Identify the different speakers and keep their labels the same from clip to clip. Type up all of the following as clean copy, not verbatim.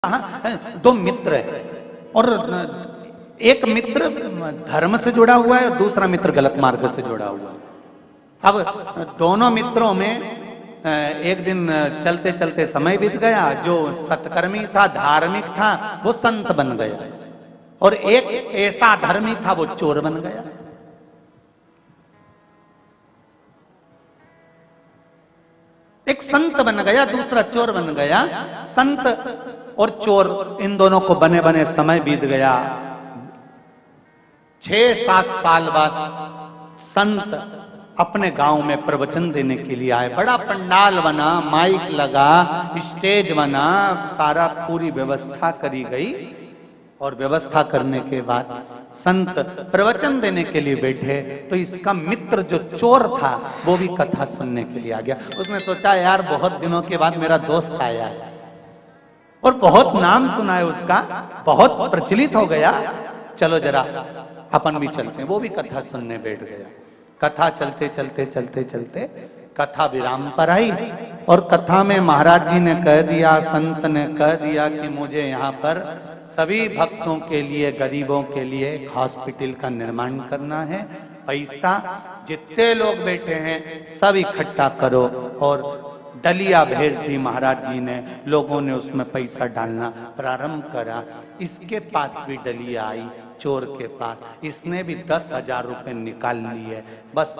Speaker 1: दो मित्र है और एक मित्र धर्म से जुड़ा हुआ है और दूसरा मित्र गलत मार्ग से जुड़ा हुआ है। अब दोनों मित्रों में एक दिन चलते चलते समय बीत गया। जो सत्कर्मी था, धार्मिक था, वो संत बन गया और एक ऐसा धर्मी था, वो चोर बन गया। एक संत बन गया, दूसरा चोर बन गया। संत और चोर इन दोनों को बने बने समय बीत गया। 6-7 साल बाद संत अपने गांव में प्रवचन देने के लिए आए। बड़ा पंडाल बना, माइक लगा, स्टेज बना, सारा पूरी व्यवस्था करी गई। और व्यवस्था करने के बाद संत प्रवचन देने के लिए बैठे तो इसका मित्र जो चोर था वो भी कथा सुनने के लिए आ गया। उसने सोचा, यार बहुत दिनों के बाद मेरा दोस्त आया है और बहुत नाम सुना है उसका, बहुत प्रचलित हो गया, चलो जरा अपन भी चलते हैं। वो भी कथा सुनने बैठ गया। कथा चलते चलते चलते चलते कथा विराम पर आई और कथा में महाराज जी ने कह दिया, संत ने कह दिया कि मुझे यहाँ पर सभी भक्तों के लिए, गरीबों के लिए एक हॉस्पिटल का निर्माण करना है। पैसा जितने लोग बैठे हैं सब इकट्ठा करो। और डलिया भेज दी महाराज जी ने। लोगों ने उसमें पैसा डालना प्रारंभ करा। इसके पास भी डलिया आई, चोर के पास। इसने भी 10,000 रुपए निकाल लिए। बस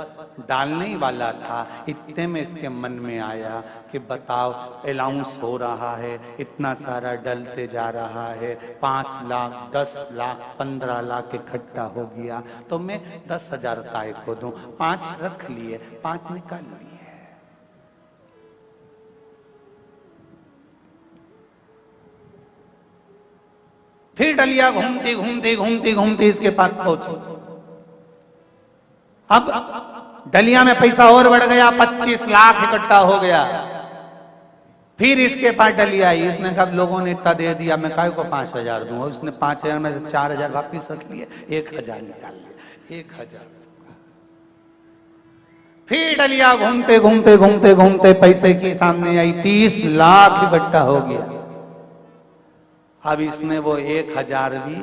Speaker 1: डालने ही वाला था, इतने में इसके मन में आया कि बताओ, अलाउंस हो रहा है, इतना सारा डलते जा रहा है, 5 लाख, 10 लाख, 15 लाख इकट्ठा हो गया, तो मैं 10,000 काय को दूं। 5 रख लिए, 5 निकाल लिए। फिर डलिया घूमती घूमती घूमती घूमती इसके पास पहुंची। अब डलिया में पैसा और बढ़ गया, 25 लाख इकट्ठा हो गया। फिर इसके पास डलिया आई। इसने कहा लोगों ने इतना दे दिया, मैं काय को 5,000 दूंगा। उसने 5,000 में से 4,000 वापिस रख लिए, 1,000 निकाल लिया, 1,000। फिर डलिया घूमते घूमते घूमते घूमते पैसे की सामने आई, 30 लाख इकट्ठा हो गया। अब इसने वो 1,000 भी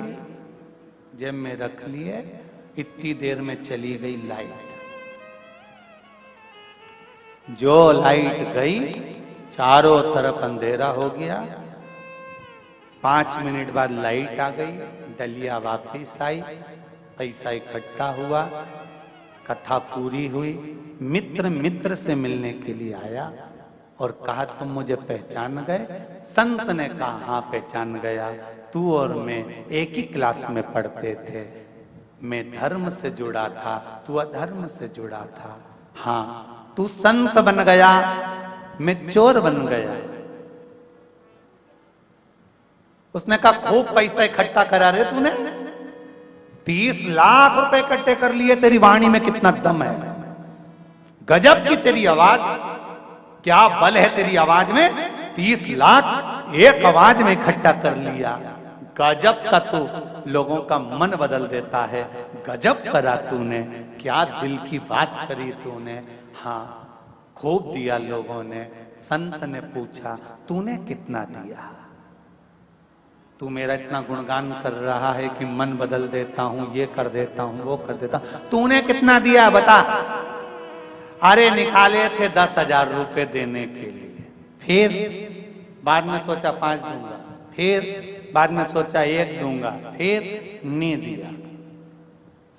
Speaker 1: जेब में रख लिए। इतनी देर में चली गई लाइट। जो लाइट गई, चारों तरफ अंधेरा हो गया। 5 मिनट बाद लाइट आ गई, डलिया वापिस आई, पैसा इकट्ठा हुआ, कथा पूरी हुई। मित्र मित्र से मिलने के लिए आया और कहा, तुम मुझे पहचान गए? संत ने कहा, हाँ पहचान गया। तू और मैं एक ही क्लास में पढ़ते थे। मैं धर्म से जुड़ा था, तू अधर्म से जुड़ा था। हाँ, तू संत बन गया, मैं चोर बन गया। उसने कहा, खूब पैसा इकट्ठा करा रे तूने, 30 लाख रुपए इकट्ठे कर लिए। तेरी वाणी में कितना दम है, गजब की तेरी आवाज, क्या बल है तेरी आवाज में। 30 लाख एक आवाज में इकट्ठा कर लिया। गजब का तू लोगों का मन बदल देता है। गजब करा तूने, क्या दिल की बात करी तूने। हाँ, खूब दिया लोगों ने। संत ने पूछा, तूने कितना दिया? तू मेरा इतना गुणगान कर रहा है कि मन बदल देता हूं, ये कर देता हूं, वो कर देता हूं। तूने कितना दिया बता? अरे निकाले थे 10,000 रुपए देने के लिए। फिर बाद में सोचा 5 दूंगा, फिर बाद में सोचा 1 दूंगा, फिर नहीं दिया।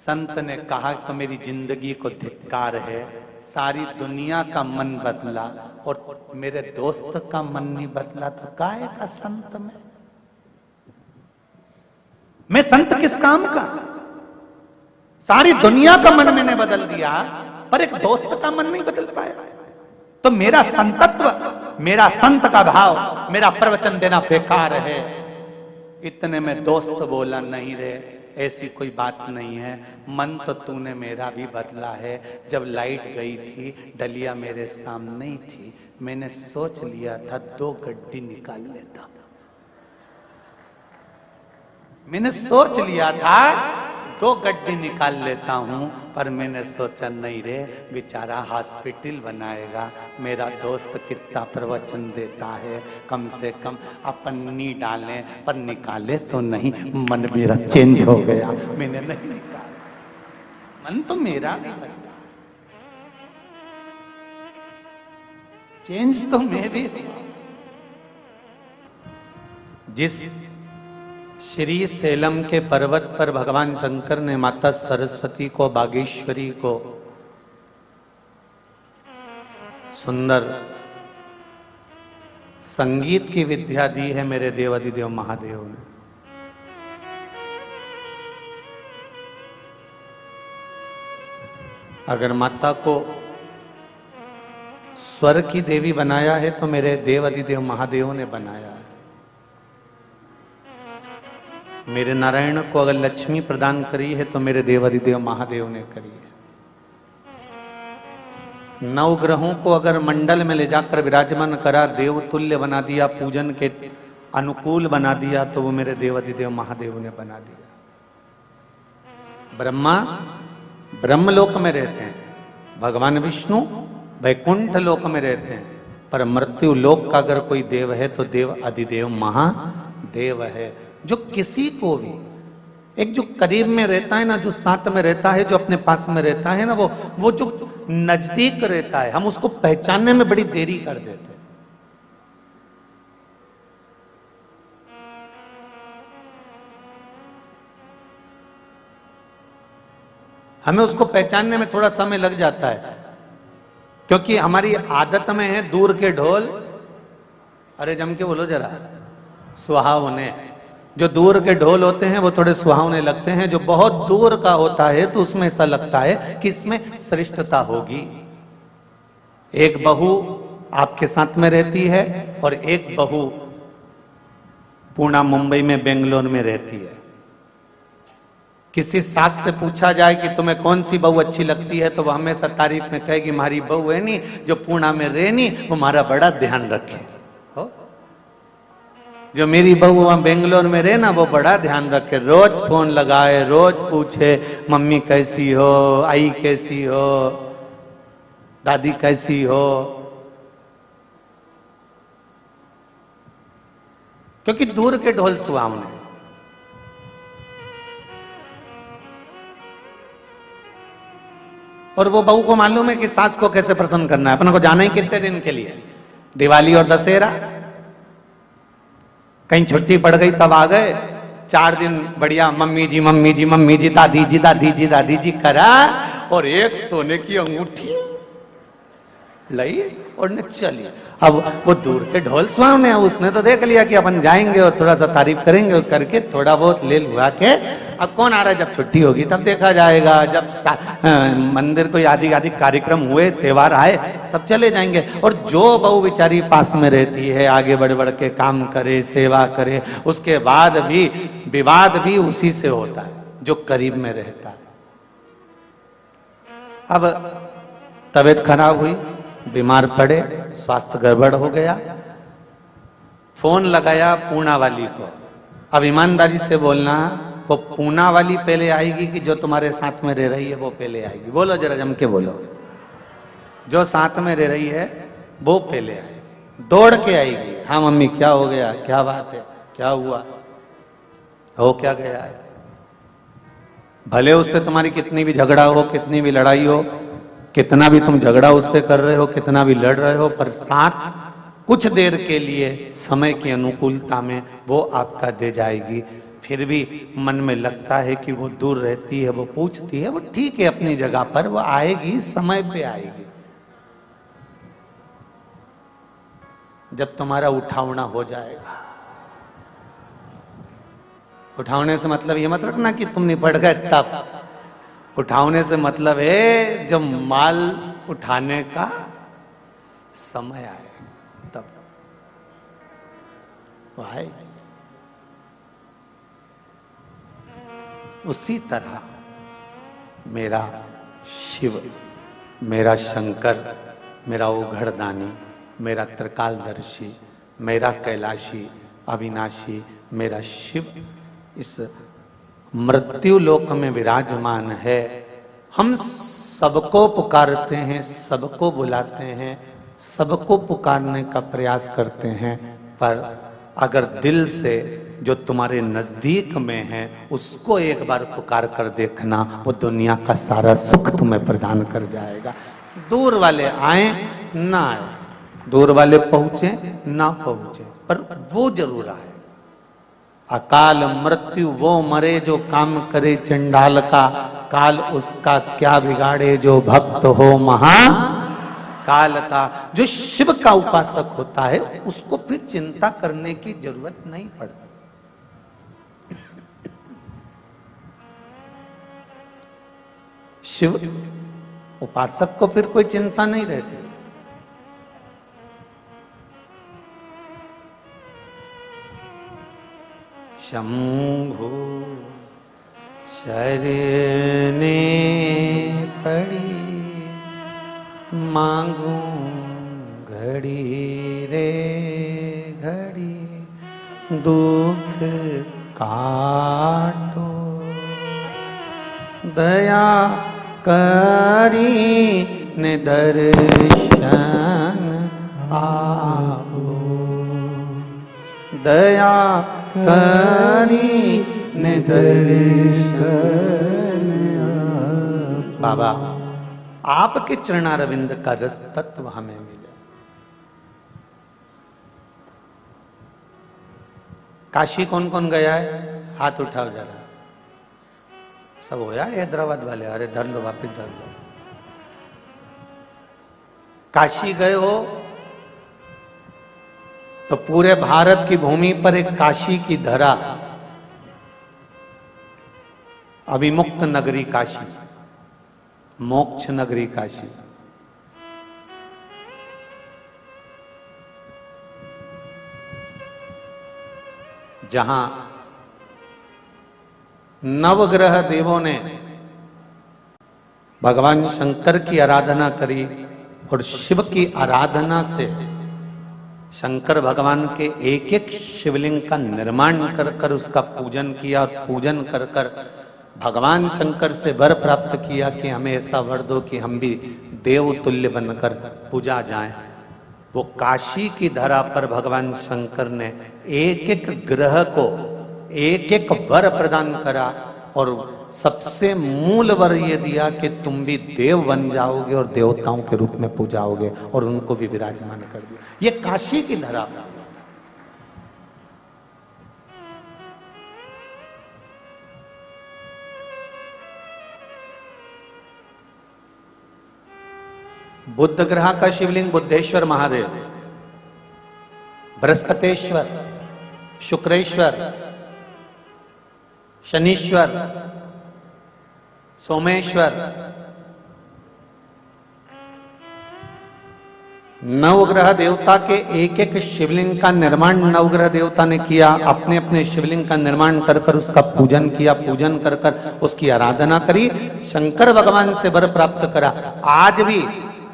Speaker 1: संत ने कहा, तो मेरी जिंदगी को धिक्कार है। सारी दुनिया का मन बदला और मेरे दोस्त का मन नहीं बदला, तो काहे का संत मैं संत किस काम का? सारी दुनिया का मन मैंने बदल दिया, पर एक दोस्त का मन नहीं बदल पाया। तो मेरा संतत्व, मेरा संत का भाव, मेरा प्रवचन देना बेकार है। इतने में दोस्त बोला, नहीं रे, ऐसी कोई बात नहीं है। मन तो तूने मेरा भी बदला है। जब लाइट गई थी, डलिया मेरे सामने ही थी, मैंने सोच लिया था 2 गड्डी निकाल लेता। मैंने सोच लिया था 2 गड्डी निकाल लेता हूँ, पर मैंने सोचा नहीं रे, बेचारा हॉस्पिटल बनाएगा, मेरा दोस्त कितना प्रवचन देता है, कम से कम अपन नहीं डालें, पर निकाले तो नहीं। मन मेरा चेंज हो गया, मैंने नहीं निकाला। मन तो मेरा भी बन गया, चेंज तो मैं भी। जिस श्री सेलम के पर्वत पर भगवान शंकर ने माता सरस्वती को, बागेश्वरी को सुंदर संगीत की विद्या दी है, मेरे देवाधिदेव महादेव ने। अगर माता को स्वर की देवी बनाया है तो मेरे देवाधिदेव महादेव ने बनाया है। मेरे नारायण को अगर लक्ष्मी प्रदान करी है तो मेरे देवाधिदेव महादेव ने करी है। 9 ग्रहों को अगर मंडल में ले जाकर विराजमान करा, देवतुल्य बना दिया, पूजन के अनुकूल बना दिया, तो वो मेरे देवाधिदेव महादेव ने बना दिया। ब्रह्मा ब्रह्मलोक में रहते हैं, भगवान विष्णु वैकुंठ लोक में रहते हैं, पर मृत्यु लोक का अगर कोई देव है तो देव अधिदेव महादेव है। जो किसी को भी, एक जो करीब में रहता है ना, जो साथ में रहता है, जो अपने पास में रहता है ना, वो जो नजदीक रहता है, हम उसको पहचानने में बड़ी देरी कर देते हैं। हमें उसको पहचानने में थोड़ा समय लग जाता है, क्योंकि हमारी आदत में है दूर के ढोल, अरे जम के बोलो जरा, सुहावने। जो दूर के ढोल होते हैं वो थोड़े सुहावने लगते हैं, जो बहुत दूर का होता है तो उसमें ऐसा लगता है कि इसमें श्रेष्ठता होगी। एक बहू आपके साथ में रहती है और एक बहू पुणे, मुंबई में, बेंगलोर में रहती है। किसी सास से पूछा जाए कि तुम्हें कौन सी बहू अच्छी लगती है, तो वह हमेशा तारीफ में कहेगी हमारी बहू है नी जो पुणे में रहनी, वो हमारा बड़ा ध्यान रखे। जो मेरी बहू वहां बेंगलोर में रहे ना, वो बड़ा ध्यान रखे, रोज फोन लगाए, रोज पूछे मम्मी कैसी हो, आई कैसी हो, दादी कैसी हो, क्योंकि दूर के ढोल सुहावने। और वो बहू को मालूम है कि सास को कैसे प्रसन्न करना है। अपन को जाना ही कितने दिन के लिए, दिवाली और दशहरा, कहीं छुट्टी पड़ गई तब आ गए, 4 दिन बढ़िया मम्मी जी मम्मी जी मम्मी जी, दादी जी दादी जी दादी जी करा, और एक सोने की अंगूठी लाई और न चली। अब वो दूर के ढोल सुहावने, उसने तो देख लिया कि अपन जाएंगे और थोड़ा सा तारीफ करेंगे, और करके थोड़ा बहुत ले लुआ के अब कौन आ रहा है, जब छुट्टी होगी तब देखा जाएगा, जब मंदिर कोई आदि आदि कार्यक्रम हुए, त्योहार आए, तब चले जाएंगे। और जो बहू बेचारी पास में रहती है, आगे बढ़ बढ़ के काम करे, सेवा करे, उसके बाद भी विवाद भी उसी से होता है जो करीब में रहता है। अब तबीयत खराब हुई, बीमार पड़े, स्वास्थ्य गड़बड़ हो गया, फोन लगाया पूना वाली को। अब ईमानदारी से बोलना, वो पूना वाली पहले आएगी कि जो तुम्हारे साथ में रह रही है वो पहले आएगी? बोलो जरा जम के बोलो। जो साथ में रह रही है वो पहले आएगी, दौड़ के आएगी। हाँ मम्मी क्या हो गया, क्या बात है, क्या हुआ, हो क्या गया है? भले उससे तुम्हारी कितनी भी झगड़ा हो, कितनी भी लड़ाई हो, कितना भी तुम झगड़ा उससे कर रहे हो, कितना भी लड़ रहे हो, पर साथ कुछ देर के लिए समय की अनुकूलता में वो आपका दे जाएगी। फिर भी मन में लगता है कि वो दूर रहती है, वो पूछती है, वो ठीक है अपनी जगह पर, वो आएगी, समय पे आएगी। जब तुम्हारा उठावना हो जाएगा, उठावने से मतलब ये मत रखना कि तुम निपट गए तब, उठावने से मतलब है जब माल उठाने का समय आए तब वो आएगी। उसी तरह मेरा शिव, मेरा शंकर, मेरा ओघड़दानी, मेरा त्रिकालदर्शी, मेरा कैलाशी, अविनाशी, मेरा शिव इस मृत्यु लोक में विराजमान है। हम सबको पुकारते हैं, सबको बुलाते हैं, सबको पुकारने का प्रयास करते हैं, पर अगर दिल से जो तुम्हारे नजदीक में है उसको एक बार पुकार कर देखना, वो दुनिया का सारा सुख तुम्हें प्रदान कर जाएगा। दूर वाले आए ना आए, दूर वाले पहुंचे ना पहुंचे, पर वो जरूर आए। अकाल मृत्यु वो मरे जो काम करे चंडाल का, काल उसका क्या बिगाड़े जो भक्त हो महा काल का। जो शिव का उपासक होता है उसको फिर चिंता करने की जरूरत नहीं पड़ती। शिव उपासक को फिर कोई चिंता नहीं रहती। शंभु शरणे पड़ी मांगू घड़ी रे घड़ी, दुख काटो दया करी ने दर्शन आवो, दया करी ने दर्शन आवो। बाबा आपके चरणारविंद का रस तत्व हमें मिले। काशी कौन कौन गया है? हाथ उठाओ जरा। सब होया हैदराबाद वाले? अरे धर लो, वापिस धर लो। काशी गए हो तो पूरे भारत की भूमि पर एक काशी की धरा, अभिमुक्त नगरी काशी, मोक्ष नगरी काशी। जहां नवग्रह देवों ने भगवान शंकर की आराधना करी और शिव की आराधना से शंकर भगवान के एक एक शिवलिंग का निर्माण कर कर उसका पूजन किया, और पूजन कर कर भगवान शंकर से वर प्राप्त किया कि हमें ऐसा वर दो कि हम भी देव तुल्य बनकर पूजा जाएं। वो काशी की धरा पर भगवान शंकर ने एक एक ग्रह को एक एक वर प्रदान करा, और सबसे मूल वर ये दिया कि तुम भी देव बन जाओगे और देवताओं के रूप में पूजाओगे, और उनको भी विराजमान कर दिया। ये काशी की धरा पर। बुद्ध ग्रह का शिवलिंग बुद्धेश्वर महादेव, बृहस्पतेश्वर, शुक्रेश्वर, शनीश्वर, सोमेश्वर, नवग्रह देवता के एक एक शिवलिंग का निर्माण नवग्रह देवता ने किया। अपने अपने शिवलिंग का निर्माण कर कर उसका पूजन किया, पूजन कर कर उसकी आराधना करी, शंकर भगवान से वर प्राप्त करा। आज भी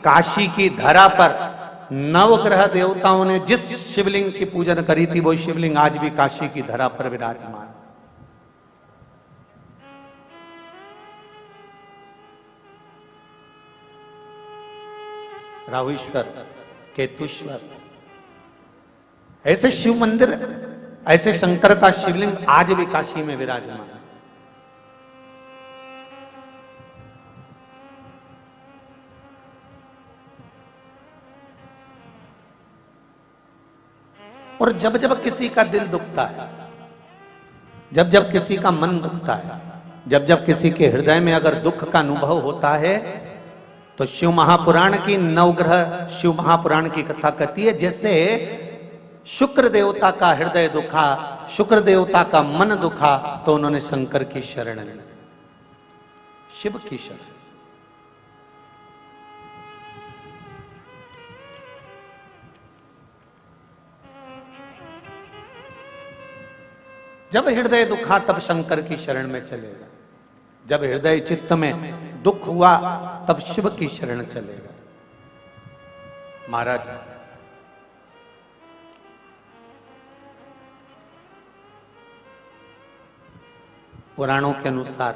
Speaker 1: काशी की धरा पर नवग्रह देवताओं ने जिस शिवलिंग की पूजन करी थी, वो शिवलिंग आज भी काशी की धरा पर विराजमान। राहुईश्वर, केतुश्वर, ऐसे शिव मंदिर, ऐसे शंकर का शिवलिंग आज भी काशी में विराजमान। और जब जब किसी का दिल दुखता है, जब जब किसी का मन दुखता है, जब जब किसी के हृदय में अगर दुख का अनुभव होता है, तो शिव महापुराण की नवग्रह शिव महापुराण की कथा कहती है, जैसे शुक्र देवता का हृदय दुखा, शुक्र देवता का मन दुखा, तो उन्होंने शंकर की शरण ली, शिव की शरण। जब हृदय दुखा तब शंकर की शरण में चलेगा, जब हृदय चित्त में दुख हुआ तब शिव की शरण चलेगा। महाराज पुराणों के अनुसार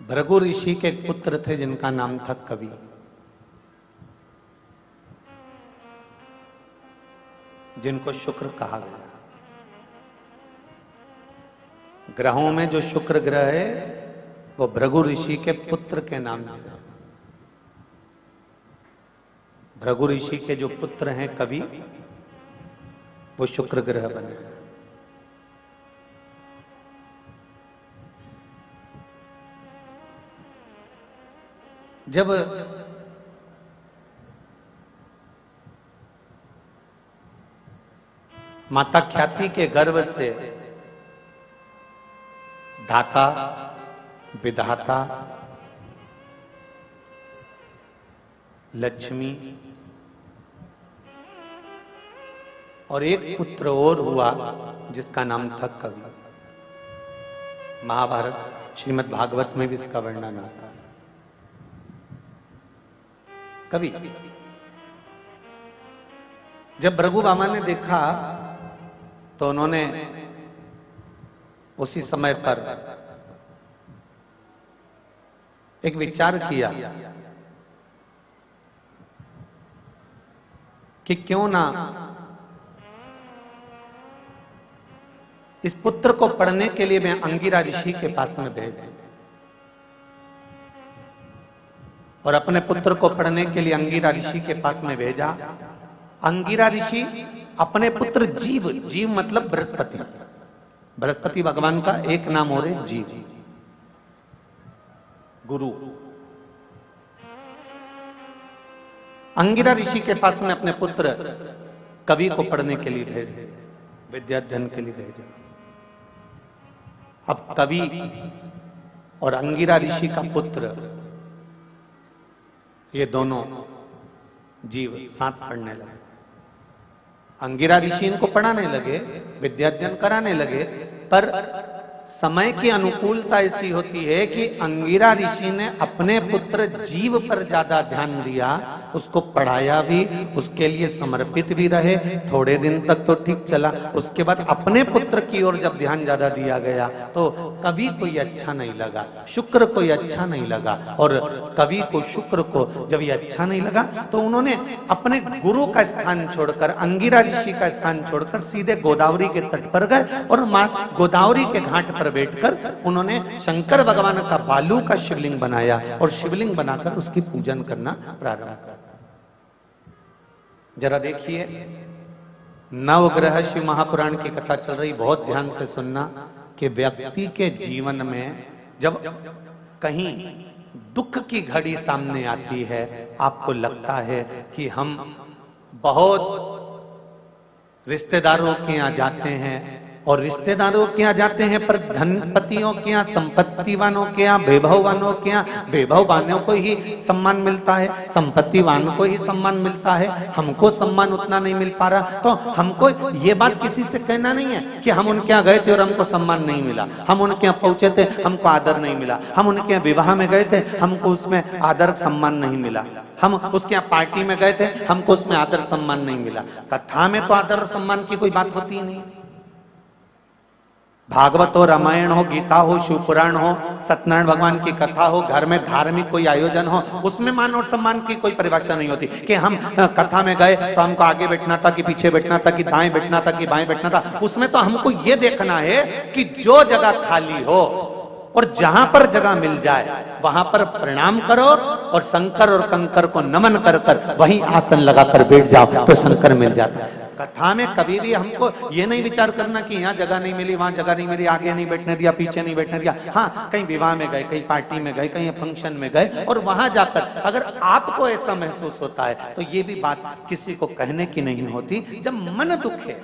Speaker 1: भृगु ऋषि के एक पुत्र थे जिनका नाम था कवि। जिनको शुक्र कहा गया। ग्रहों में जो शुक्र ग्रह है वो भृगु ऋषि के पुत्र के नाम से। भृगु ऋषि के जो पुत्र हैं कवि, वो शुक्र ग्रह बने। जब माता ख्याति के गर्भ से धाता, विधाता, लक्ष्मी और एक पुत्र और हुआ जिसका नाम था कवि। महाभारत श्रीमद् भागवत में भी इसका वर्णन आता है। कवि। जब भृगु बामा ने देखा तो उन्होंने उसी समय पर एक विचार किया कि क्यों ना इस पुत्र को पढ़ने के लिए मैं अंगिरा ऋषि के पास में भेज दूं। और अपने पुत्र को पढ़ने के लिए अंगिरा ऋषि के पास में भेजा। अंगिरा ऋषि अपने पुत्र जीव, जीव मतलब बृहस्पति, बृहस्पति भगवान का एक नाम और है जीव, गुरु। अंगिरा ऋषि के पास में अपने पुत्र कवि को पढ़ने के लिए भेजे, विद्याध्ययन के लिए भेजा। अब कवि और अंगिरा ऋषि का पुत्र, ये दोनों जीव साथ पढ़ने लगे। अंगिरा ऋषि इनको पढ़ाने लगे, विद्याध्ययन कराने लगे, पर समय की अनुकूलता ऐसी होती है कि अंगिरा ऋषि ने अपने पुत्र जीव पर ज्यादा ध्यान दिया, उसको पढ़ाया भी, उसके लिए समर्पित भी रहे। थोड़े दिन तक तो ठीक चला, उसके बाद अपने पुत्र की ओर जब ध्यान ज्यादा दिया गया तो कवि को ये अच्छा नहीं लगा, शुक्र को ये अच्छा नहीं लगा। और कवि को, शुक्र को जब ये अच्छा नहीं लगा तो उन्होंने अपने गुरु का स्थान छोड़कर, अंगिरा ऋषि का स्थान छोड़कर सीधे गोदावरी के तट पर गए और मां गोदावरी के घाट पर बैठकर उन्होंने शंकर भगवान का बालू का शिवलिंग बनाया और शिवलिंग बनाकर उसकी पूजन करना प्रारंभ किया। जरा देखिए, नवग्रह शिव महापुराण की कथा चल रही, बहुत ध्यान से सुनना कि व्यक्ति के जीवन में जब कहीं दुख की घड़ी सामने आती है, आपको लगता है कि हम बहुत रिश्तेदारों के यहाँ जाते हैं और रिश्तेदारों के यहाँ जाते हैं पर धनपतियों के यहाँ, संपत्तिवानों के यहाँ, वैभववानों के यहाँ वैभववानों को ही सम्मान मिलता है, संपत्तिवान को ही सम्मान मिलता है, हमको सम्मान उतना नहीं मिल पा रहा। तो हमको ये बात किसी से कहना नहीं है कि हम उनके यहाँ गए थे और हमको सम्मान नहीं मिला, हम उनके यहाँ पहुंचे थे हमको आदर नहीं मिला, हम उनके यहाँ विवाह में गए थे हमको उसमें आदर सम्मान नहीं मिला, हम उसके यहाँ पार्टी में गए थे हमको उसमें आदर सम्मान नहीं मिला। कथा में तो आदर सम्मान की कोई बात होती ही नहीं। भागवत हो, रामायण हो, गीता हो, शिवपुराण हो, सत्यनारायण भगवान की कथा हो, घर में धार्मिक कोई आयोजन हो, उसमें मान और सम्मान की कोई परिभाषा नहीं होती कि हम कथा में गए तो हमको आगे बैठना था कि पीछे बैठना था कि दाएं बैठना था कि बाएं बैठना था। उसमें तो हमको ये देखना है कि जो जगह खाली हो और जहां पर जगह मिल जाए वहां पर प्रणाम करो और शंकर और कंकर को नमन कर कर वहीं आसन लगाकर बैठ जाओ तो शंकर मिल जाता है। कथा में कभी भी हमको ये नहीं विचार करना कि यहाँ जगह नहीं मिली, वहां जगह नहीं मिली, आगे नहीं बैठने दिया, पीछे नहीं बैठने दिया। हाँ, कहीं विवाह में गए, कहीं पार्टी में गए, कहीं फंक्शन में गए और वहां जाकर अगर आपको ऐसा महसूस होता है तो ये भी बात किसी को कहने की नहीं होती। जब मन दुखे,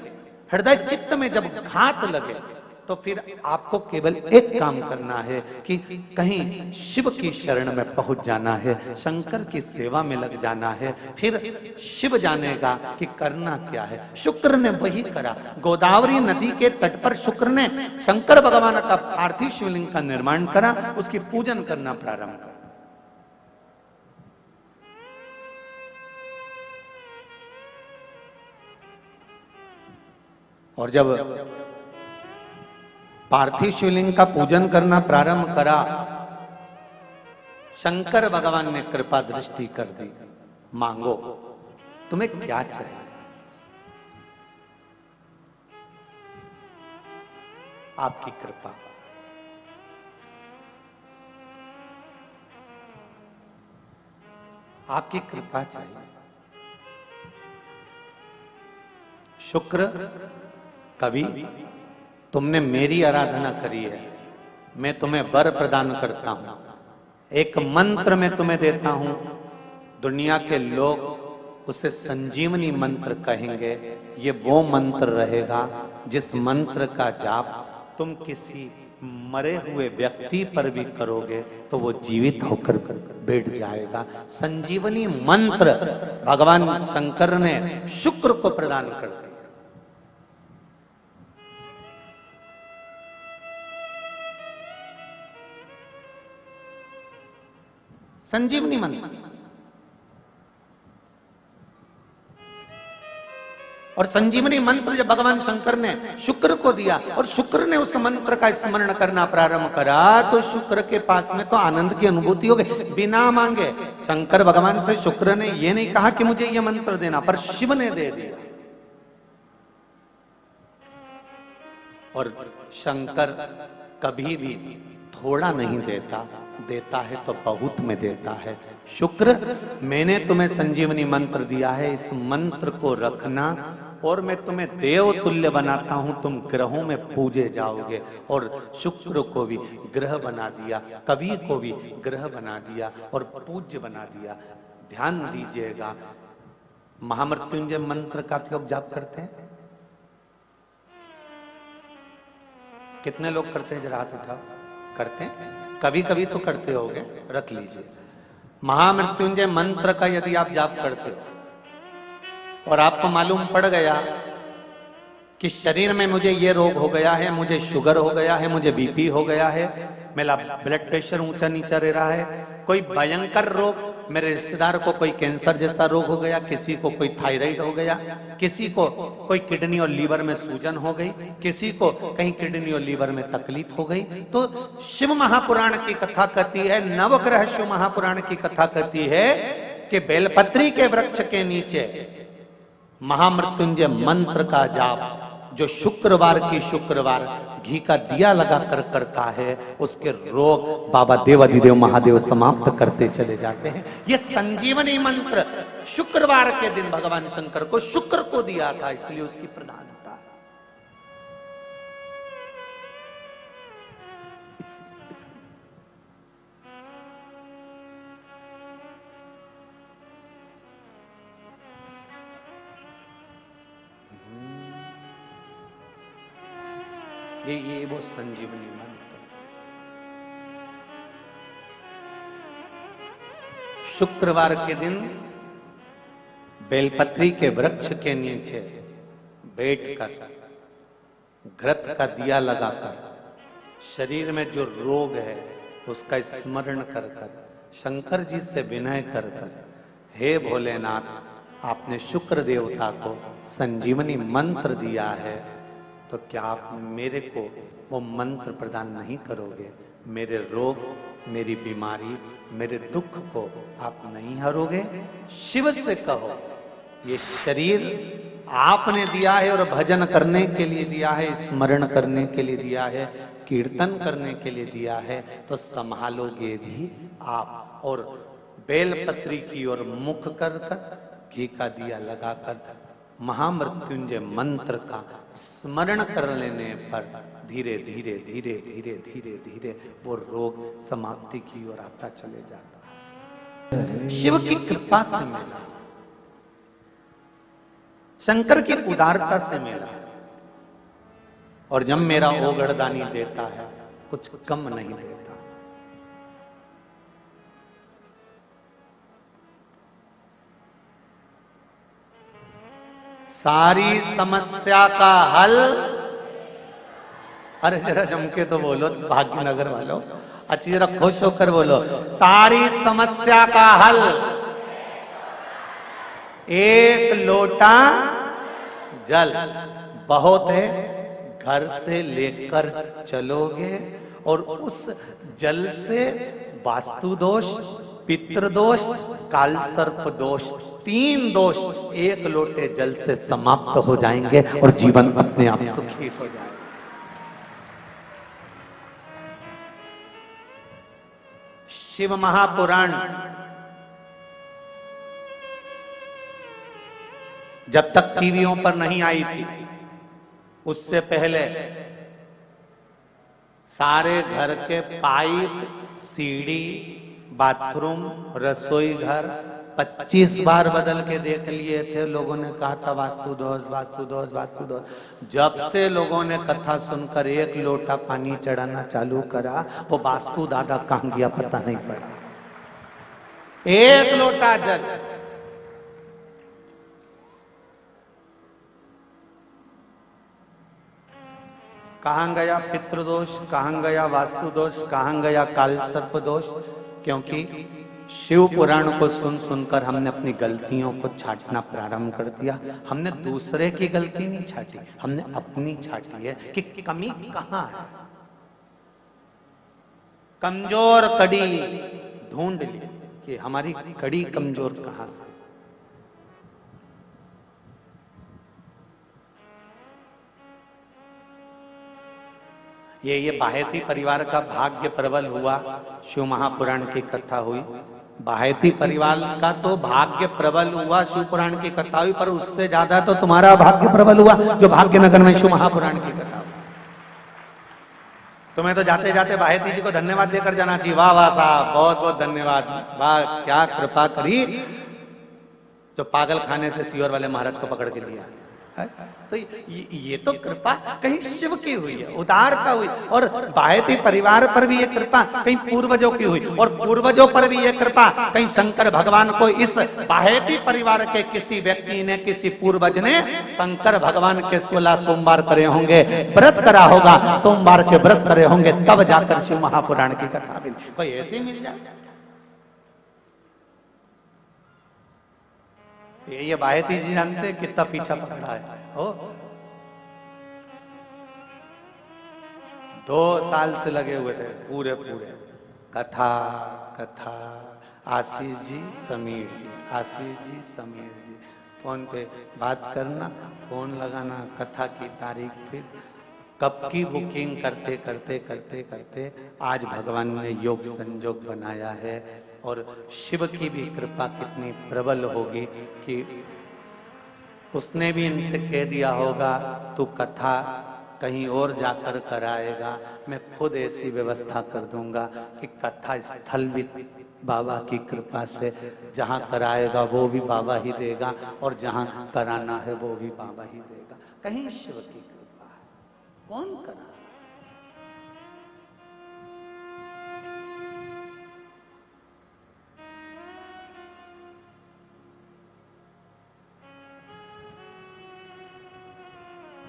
Speaker 1: हृदय चित्त में जब घात लगे तो फिर आपको केवल एक काम करना है कि कहीं शिव की शरण में पहुंच जाना है, शंकर की सेवा में लग जाना है, फिर शिव जानेगा कि करना क्या है। शुक्र ने वही करा। गोदावरी नदी के तट पर शुक्र ने शंकर भगवान का पार्थिव शिवलिंग का निर्माण करा, उसकी पूजन करना प्रारंभ करा। और जब पार्थिव शिवलिंग का पूजन करना प्रारंभ करा, शंकर भगवान ने कृपा दृष्टि कर दी। मांगो, तुम्हें क्या चाहिए? आपकी कृपा। आपकी कृपा चाहिए। शुक्र कवि, तुमने मेरी आराधना करी है, मैं तुम्हें वर प्रदान करता हूं। एक मंत्र मैं तुम्हें देता हूं, दुनिया के लोग उसे संजीवनी मंत्र कहेंगे। ये वो मंत्र रहेगा जिस मंत्र का जाप तुम किसी मरे हुए व्यक्ति पर भी करोगे तो वो जीवित होकर बैठ जाएगा। संजीवनी मंत्र भगवान शंकर ने शुक्र को प्रदान कर दिया। संजीवनी मंत्र। और संजीवनी मंत्र जब भगवान शंकर ने शुक्र को दिया और शुक्र ने उस मंत्र का स्मरण करना प्रारंभ करा, तो शुक्र के पास में तो आनंद की अनुभूति हो गई बिना मांगे। शंकर भगवान से शुक्र ने यह नहीं कहा कि मुझे यह मंत्र देना, पर शिव ने दे दिया। और शंकर कभी भी थोड़ा नहीं देता, देता है तो बहुत में देता है। शुक्र, मैंने तुम्हें संजीवनी मंत्र दिया है, इस मंत्र को रखना और मैं तुम्हें देव तुल्य बनाता हूं, तुम ग्रहों में पूजे जाओगे। और शुक्र को भी ग्रह बना दिया, कवि को भी ग्रह बना दिया और पूज्य बना दिया। ध्यान दीजिएगा, महामृत्युंजय मंत्र का आप लोग जाप करते हैं? कितने लोग करते हैं? जरा हाथ उठाओ। करते हैं? कभी कभी तो करते होगे, रख लीजिए। महामृत्युंजय मंत्र का यदि आप जाप करते हो और आपको मालूम पड़ गया कि शरीर में मुझे ये रोग हो गया है, मुझे शुगर हो गया है, मुझे बीपी हो गया है, मेरा ब्लड प्रेशर ऊंचा नीचा रह रहा है, कोई भयंकर रोग, मेरे रिश्तेदार को कोई कैंसर जैसा रोग हो गया, किसी को कोई थायराइड हो गया, किसी को कोई किडनी और लीवर में सूजन हो गई, किसी को कहीं किडनी और लीवर में तकलीफ हो गई, तो शिव महापुराण की कथा कहती है, नवग्रह शिव महापुराण की कथा कहती है कि बेलपत्री के वृक्ष के नीचे महामृत्युंजय मंत्र का जाप जो शुक्रवार की शुक्रवार घी का दिया लगा कर करता है, उसके रोग बाबा देवाधिदेव महादेव समाप्त करते चले जाते हैं। ये संजीवनी मंत्र शुक्रवार के दिन भगवान शंकर को शुक्र को दिया था, इसलिए उसकी प्रधानता ये वो संजीवनी मंत्र। शुक्रवार के दिन बेलपत्री के वृक्ष के नीचे बैठकर घृत का दिया लगाकर शरीर में जो रोग है उसका स्मरण कर कर शंकर जी से विनय कर कर, हे भोलेनाथ, आपने शुक्र देवता को संजीवनी मंत्र दिया है, तो क्या आप मेरे को वो मंत्र प्रदान नहीं करोगे? मेरे रोग, मेरी बीमारी, मेरे दुख को आप नहीं हरोगे? शिव से कहो, ये शरीर आपने दिया है और भजन करने के लिए दिया है, स्मरण करने के लिए दिया है, कीर्तन करने के लिए दिया है, तो संभालोगे भी आप। और बेलपत्री की ओर मुख कर कर घी का दिया लगाकर महामृत्युंजय मंत्र का स्मरण कर लेने पर धीरे धीरे धीरे धीरे धीरे धीरे वो रोग समाप्ति की ओर आता चले जाता है। शिव की कृपा से मिला, शंकर की उदारता से मिला। और जब मेरा ओगड़दानी देता है, कुछ कम नहीं देता। सारी समस्या का हल, अरे जरा जमके तो बोलो भाग्यनगर वालों, अच्छी जरा खुश होकर बोलो, सारी समस्या का हल एक लोटा जल। बहुत है, घर से लेकर चलोगे और उस जल से वास्तु दोष, पितृ दोष, काल सर्प दोष, 3 दोष एक लोटे जल से समाप्त हो जाएंगे और जीवन अपने आप सुखी हो जाएगा। शिव महापुराण जब तक टीवियों पर नहीं आई थी, उससे पहले सारे घर के पाइप, सीढ़ी, बाथरूम, रसोई घर 25 बार बदल के देख लिए थे। लोगों ने कहा था वास्तु दोष, वास्तु दोष, वास्तु दोष। जब से लोगों ने कथा सुनकर 1 लोटा पानी चढ़ाना चालू करा, वो वास्तु दादा कहां गया पता नहीं पड़ा। 1 लोटा जल, कहां गया पितृदोष, कहां गया वास्तु दोष, कहां गया काल सर्प दोष? क्योंकि शिव पुराण को सुन सुनकर हमने अपनी गलतियों को छांटना प्रारंभ कर दिया। हमने दूसरे की गलती नहीं छाटी, हमने अपनी छाटी है कि कमी कहां है। कमजोर कड़ी ढूंढ ली कि हमारी कड़ी कमजोर कहां से। ये बाहेती परिवार का भाग्य प्रबल हुआ, शिव महापुराण की कथा हुई। बाहेती परिवार का तो भाग्य प्रबल हुआ, शिव पुराण की कथा हुई, पर उससे ज्यादा तो तुम्हारा भाग्य प्रबल हुआ जो भाग्यनगर में शिव महापुराण की कथा हुई। तुम्हें तो जाते जाते बाहेती जी को धन्यवाद देकर जाना चाहिए। वाह वाह साहब, बहुत बहुत धन्यवाद, वाह क्या कृपा करी जो पागल खाने से सीहोर वाले महाराज को पकड़ के लिया। तो ये तो कृपा कहीं शिव की हुई है, उदारता हुई। और बाहेती परिवार पर भी ये कृपा कहीं पूर्वजों की हुई, और पूर्वजों पर भी ये कृपा कहीं शंकर भगवान को इस बाहेती परिवार के किसी व्यक्ति ने, किसी पूर्वज ने शंकर भगवान के 16 सोमवार करे होंगे, व्रत करा होगा, सोमवार के व्रत करे होंगे, तब जाकर शिव महापुराण की कथा मिली। कोई ऐसे मिल जाए? ये बाहेती जी जानते कितना पीछा पकड़ा है। हो 2 साल से लगे हुए थे पूरे कथा कथा। आशीष जी, समीर जी, आशीष जी, समीर जी, फोन पे बात करना, फोन लगाना, कथा की तारीख, फिर कब की बुकिंग करते करते करते करते आज भगवान ने योग संजोग बनाया है। और शिव की भी कृपा कितनी प्रबल होगी कि उसने भी इनसे कह दिया होगा तू कथा कहीं और जाकर कराएगा, मैं खुद ऐसी व्यवस्था कर दूंगा कि कथा स्थल भी बाबा की कृपा से जहां कराएगा वो भी बाबा ही देगा, और जहां कराना है वो भी बाबा ही देगा। कहीं शिव की कृपा है, कौन करा?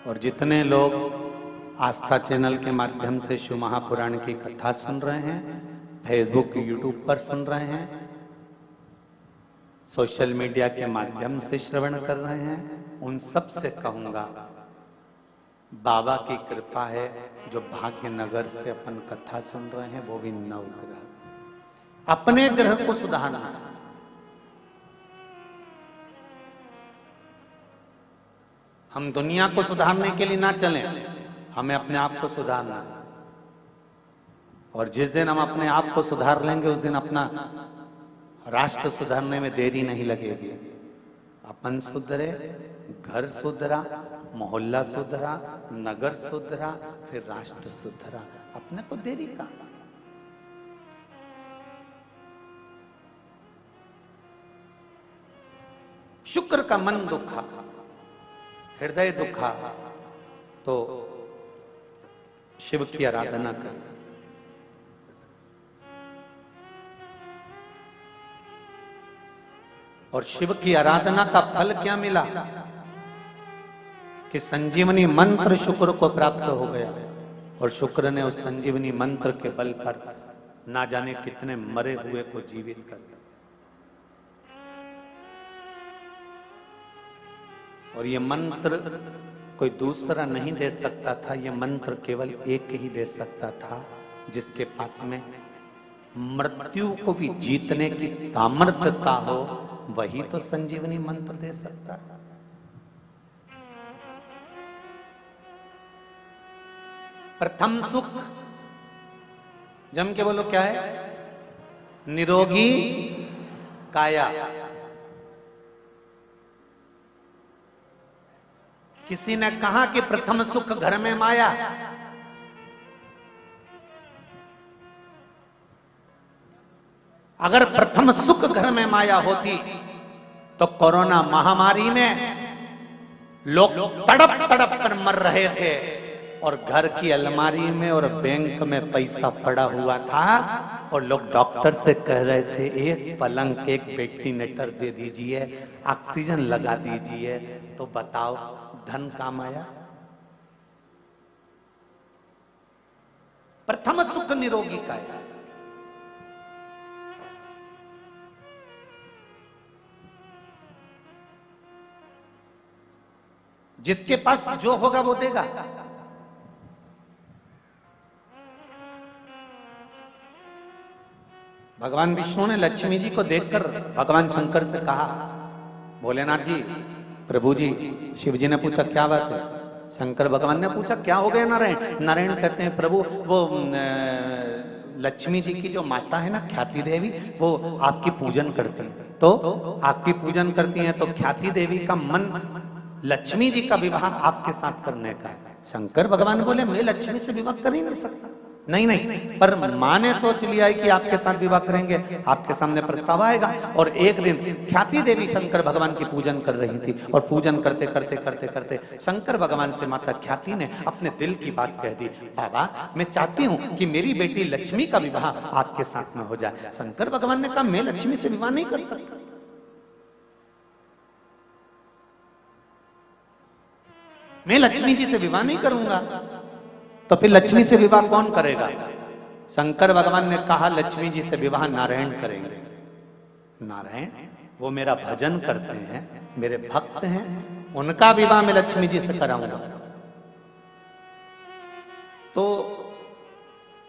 Speaker 1: और जितने लोग आस्था चैनल के माध्यम से शिव महापुराण की कथा सुन रहे हैं, फेसबुक, यूट्यूब पर सुन रहे हैं, सोशल मीडिया के माध्यम से श्रवण कर रहे हैं, उन सब से कहूंगा बाबा की कृपा है जो भाग्यनगर से अपन कथा सुन रहे हैं, वो भी 9 ग्रह। अपने ग्रह को सुधारना, हम दुनिया को सुधारने के लिए ना चलें, हमें अपने आप को सुधारना है। और जिस दिन हम अपने आप को सुधार लेंगे उस दिन अपना राष्ट्र सुधारने में देरी नहीं लगेगी। अपन सुधरे, घर सुधरा, मोहल्ला सुधरा, नगर सुधरा, फिर राष्ट्र सुधरा, अपने को देरी का। शुक्र का मन दुखा, हृदय दुखा, तो शिव की आराधना करें। और शिव की आराधना का फल क्या मिला कि संजीवनी मंत्र शुक्र को प्राप्त हो गया, और शुक्र ने उस संजीवनी मंत्र के बल पर ना जाने कितने मरे हुए को जीवित कर दिया। और ये मंत्र कोई दूसरा नहीं दे सकता था। ये मंत्र केवल एक ही दे सकता था, जिसके पास में मृत्यु को भी जीतने की सामर्थ्यता हो, वही तो संजीवनी मंत्र दे सकता है। प्रथम सुख, जम के बोलो क्या है? निरोगी काया। किसी ने कहा कि प्रथम सुख घर में माया। अगर प्रथम सुख घर में माया होती तो कोरोना महामारी में लोग तड़प तड़प कर मर रहे थे और घर की अलमारी में और बैंक में पैसा पड़ा हुआ था और लोग डॉक्टर से कह रहे थे एक पलंग, एक वेंटिलेटर दे दीजिए, ऑक्सीजन लगा दीजिए। तो बताओ धन काम आया? प्रथम सुख निरोगी काया। जिसके पास जो होगा वो देगा। भगवान विष्णु ने लक्ष्मी जी को देखकर भगवान शंकर से कहा, भोलेनाथ जी, प्रभु जी, शिव जी ने पूछा क्या बात है? शंकर भगवान ने पूछा क्या हो गया नारायण? नारायण कहते हैं प्रभु वो लक्ष्मी जी की जो माता है ना ख्याति देवी, वो आपकी पूजन करती है। तो आपकी पूजन करती हैं तो ख्याति देवी का मन लक्ष्मी जी का विवाह आपके साथ करने का है। शंकर भगवान बोले मैं लक्ष्मी से विवाह कर ही नहीं सकता। नहीं नहीं, पर माँ ने सोच लिया है कि आपके साथ विवाह करेंगे, आपके सामने प्रस्ताव आएगा। और एक दिन ख्याति देवी शंकर भगवान की पूजन कर रही थी और पूजन करते करते करते करते शंकर भगवान से माता ख्याति ने अपने दिल की बात कह दी, बाबा मैं चाहती हूँ कि मेरी बेटी लक्ष्मी का विवाह आपके साथ में हो जाए। शंकर भगवान ने कहा मैं लक्ष्मी से विवाह नहीं कर सकता, मैं लक्ष्मी जी से विवाह नहीं करूंगा। तो फिर लक्ष्मी से विवाह कौन करेगा? शंकर भगवान ने कहा लक्ष्मी जी से विवाह नारायण करेंगे। नारायण वो मेरा भजन करते हैं, मेरे भक्त हैं, उनका विवाह मैं लक्ष्मी जी से कराऊंगा। तो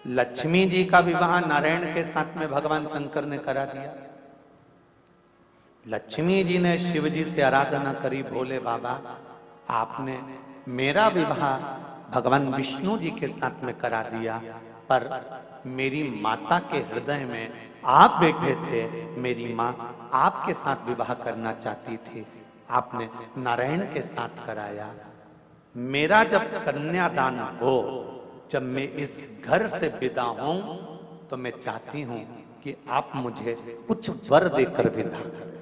Speaker 1: लक्ष्मी जी का विवाह नारायण के साथ में भगवान शंकर ने करा दिया। लक्ष्मी जी ने शिव जी से आराधना करी, भोले बाबा आपने मेरा विवाह भगवान विष्णु जी के साथ में करा दिया, पर मेरी माता के हृदय में आप बैठे थे, मेरी माँ आपके साथ विवाह करना चाहती थी, आपने नारायण के साथ कराया। मेरा जब कन्यादान हो, जब मैं इस घर से विदा हूं, तो मैं चाहती हूं कि आप मुझे कुछ वर देकर विदा करें।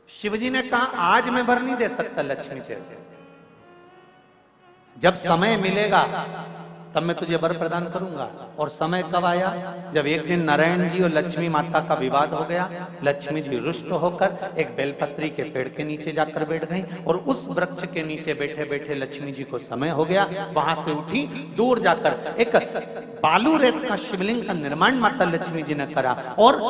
Speaker 1: शिवजी ने कहा आज मैं वर नहीं दे सकता लक्ष्मी तेरे, जब समय मिलेगा तब मैं तुझे वर प्रदान करूंगा। और समय कब आया? जब एक दिन नारायण जी और लक्ष्मी माता का विवाद हो गया। लक्ष्मी जी रुष्ट होकर एक बेलपत्री के पेड़ के नीचे जाकर बैठ गई और उस वृक्ष के नीचे बैठे बैठे लक्ष्मी जी को समय हो गया। वहां से उठी, दूर जाकर एक बालू रेत का शिवलिंग का निर्माण माता लक्ष्मी जी ने करा और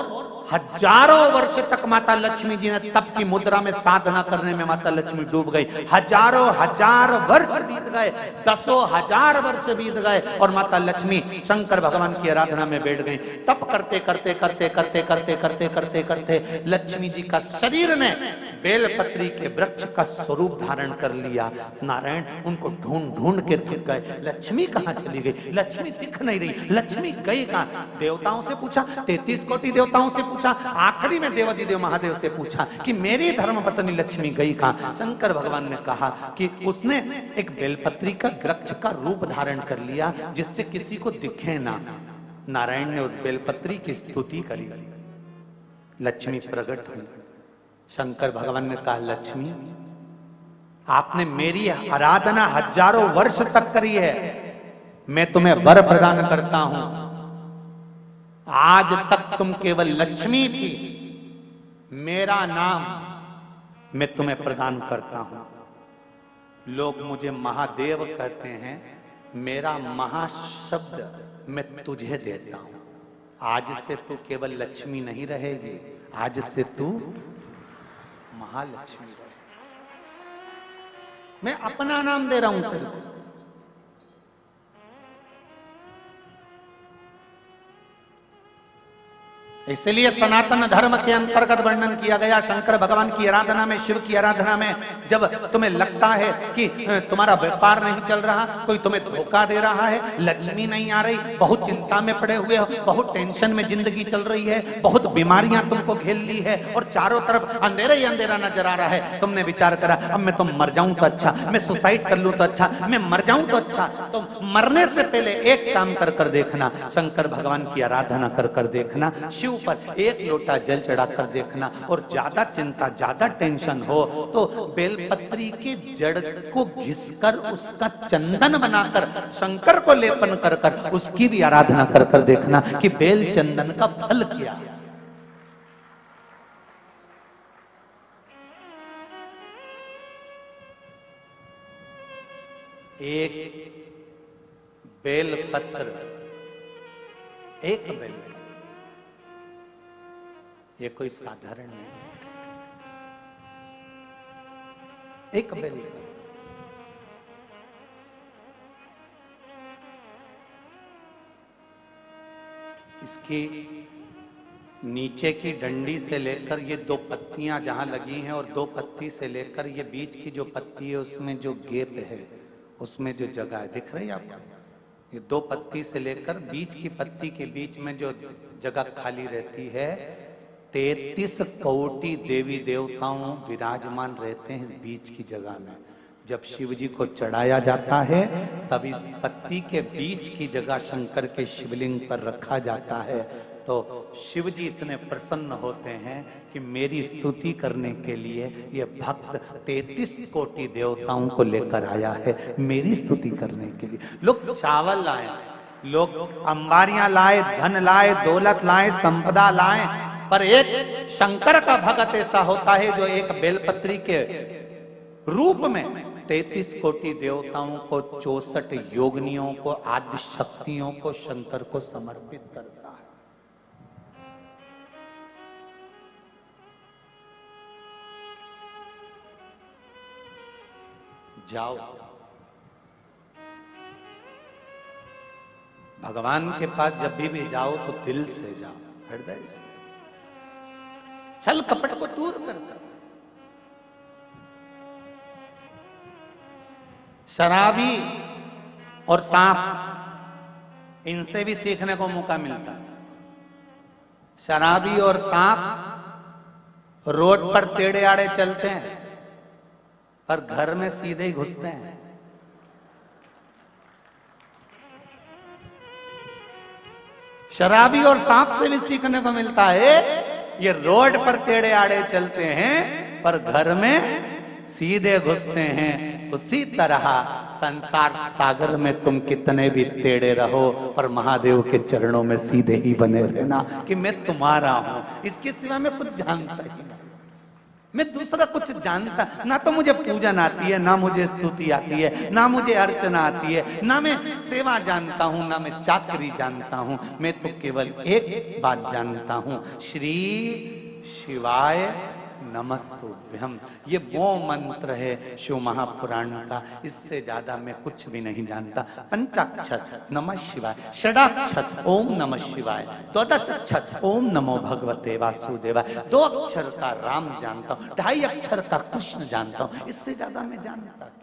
Speaker 1: हजारों वर्ष तक माता लक्ष्मी जी ने तप की मुद्रा में साधना करने में माता लक्ष्मी डूब गई। हजारों हजार वर्ष बीत गए, दसों हजार वर्ष बीत गए और माता लक्ष्मी शंकर भगवान की आराधना में बैठ गई। तप करते करते करते करते करते करते करते करते लक्ष्मी जी का शरीर ने बेलपत्री के वृक्ष का स्वरूप धारण कर लिया। नारायण उनको ढूंढ ढूंढ के थक गए, लक्ष्मी कहाँ चली गई? लक्ष्मी दिख नहीं रही, लक्ष्मी गई कहाँ? देवताओं से पूछा, 33 कोटि देवताओं से पूछा, आखिरी में देवाधिदेव महादेव से पूछा कि मेरी धर्मपत्नी लक्ष्मी गई कहाँ? शंकर भगवान ने कहा कि उसने एक बेलपत्री का वृक्ष का रूप धारण कर लिया जिससे किसी को दिखे ना। नारायण ने उस बेलपत्री की स्तुति करी, लक्ष्मी प्रकट हुई। शंकर भगवान ने कहा लक्ष्मी आपने मेरी आराधना हजारों वर्ष तक करी है, मैं तुम्हें वर प्रदान करता हूं। आज तक तुम केवल लक्ष्मी थी, मेरा नाम मैं तुम्हें प्रदान करता हूं। लोग मुझे महादेव कहते हैं, मेरा महाशब्द मैं तुझे देता हूं। आज से तू केवल लक्ष्मी नहीं रहेगी, आज से तू महालक्ष्मी रहे। मैं अपना नाम दे रहा हूं तेरे को। इसलिए सनातन धर्म के अंतर्गत वर्णन किया गया, शंकर भगवान की आराधना में, शिव की आराधना में, जब तुम्हें लगता है कि तुम्हारा व्यापार नहीं चल रहा, कोई तुम्हें धोखा दे रहा है, लक्ष्मी नहीं आ रही, बहुत चिंता में पड़े हुए हो, बहुत टेंशन में जिंदगी चल रही है, बहुत बीमारियां तुमको घेर ली है और चारों तरफ अंधेरा ही अंधेरा नजर आ रहा है, तुमने विचार करा अब मैं तो मर जाऊं तो अच्छा, मैं सुसाइड कर लूं तो अच्छा, मैं मर जाऊं तो अच्छा, तो मरने से पहले एक काम कर देखना, शंकर भगवान की आराधना कर देखना, शिव पर एक लोटा जल चढ़ाकर देखना, और ज्यादा चिंता, ज्यादा टेंशन हो तो बेलपत्री के जड़ को घिसकर उसका चंदन बनाकर शंकर को लेपन कर उसकी भी आराधना कर देखना कि बेल चंदन का फल क्या। एक बेलपत्र, एक बेल, ये कोई साधारण नहीं, एक बेल, इसकी नीचे की डंडी से लेकर ये दो पत्तियां जहां लगी हैं और दो पत्ती से लेकर ये बीच की जो पत्ती है उसमें जो गैप है, उसमें जो जगह है, दिख रही है आपको? ये दो पत्ती से लेकर बीच की पत्ती के बीच में जो जगह खाली रहती है, 33 कोटि देवी देवताओं विराजमान रहते हैं इस बीच की जगह में। जब शिव जी को चढ़ाया जाता है तब इस पत्ती के बीच की जगह शंकर के शिवलिंग पर रखा जाता है, तो शिव जी इतने प्रसन्न होते हैं कि मेरी स्तुति करने के लिए ये भक्त 33 कोटि देवताओं को लेकर आया है, मेरी स्तुति करने के लिए। लोग चावल लाए, लोग अंबारियां लाए, धन लाए, दौलत लाए, संपदा लाए, पर एक शंकर का भगत ऐसा होता है जो एक बेलपत्री के रूप में 33 कोटि देवताओं को, 64 योगिनियों को, आदि शक्तियों को शंकर को समर्पित करता है। जाओ भगवान के पास जब भी जाओ तो दिल से जाओ, हृदय से, छल कपट को दूर कर। शराबी और सांप, इनसे भी सीखने को मौका मिलता है। शराबी और सांप रोड पर टेढ़े आड़े चलते हैं पर घर में सीधे ही घुसते हैं। शराबी और सांप से भी सीखने को मिलता है, ये रोड पर टेढ़े आड़े चलते हैं पर घर में सीधे घुसते हैं। उसी तरह संसार सागर में तुम कितने भी टेढ़े रहो पर महादेव के चरणों में सीधे ही बने रहना कि मैं तुम्हारा हूं, इसके सिवा मैं कुछ जानता ही नहीं, मैं दूसरा कुछ जानता ना, तो मुझे पूजन आती है, ना मुझे स्तुति आती है, ना मुझे अर्चना आती है, ना मैं सेवा जानता हूं, ना मैं चाकरी जानता हूं, मैं तो केवल एक बात जानता हूं, श्री शिवाय नमस्तुभ्यम। ये वो मंत्र है शिव महापुराण का, इससे ज्यादा मैं कुछ भी नहीं जानता। पंचाक्षर नमः शिवाय, षडाक्षर ओम नमः शिवाय, द्वादशाक्षर ओम नमो भगवते वासुदेवाय, 2 अक्षर का राम जानता हूँ, 2.5 अक्षर का कृष्ण जानता हूँ, इससे ज्यादा मैं जानता क्या।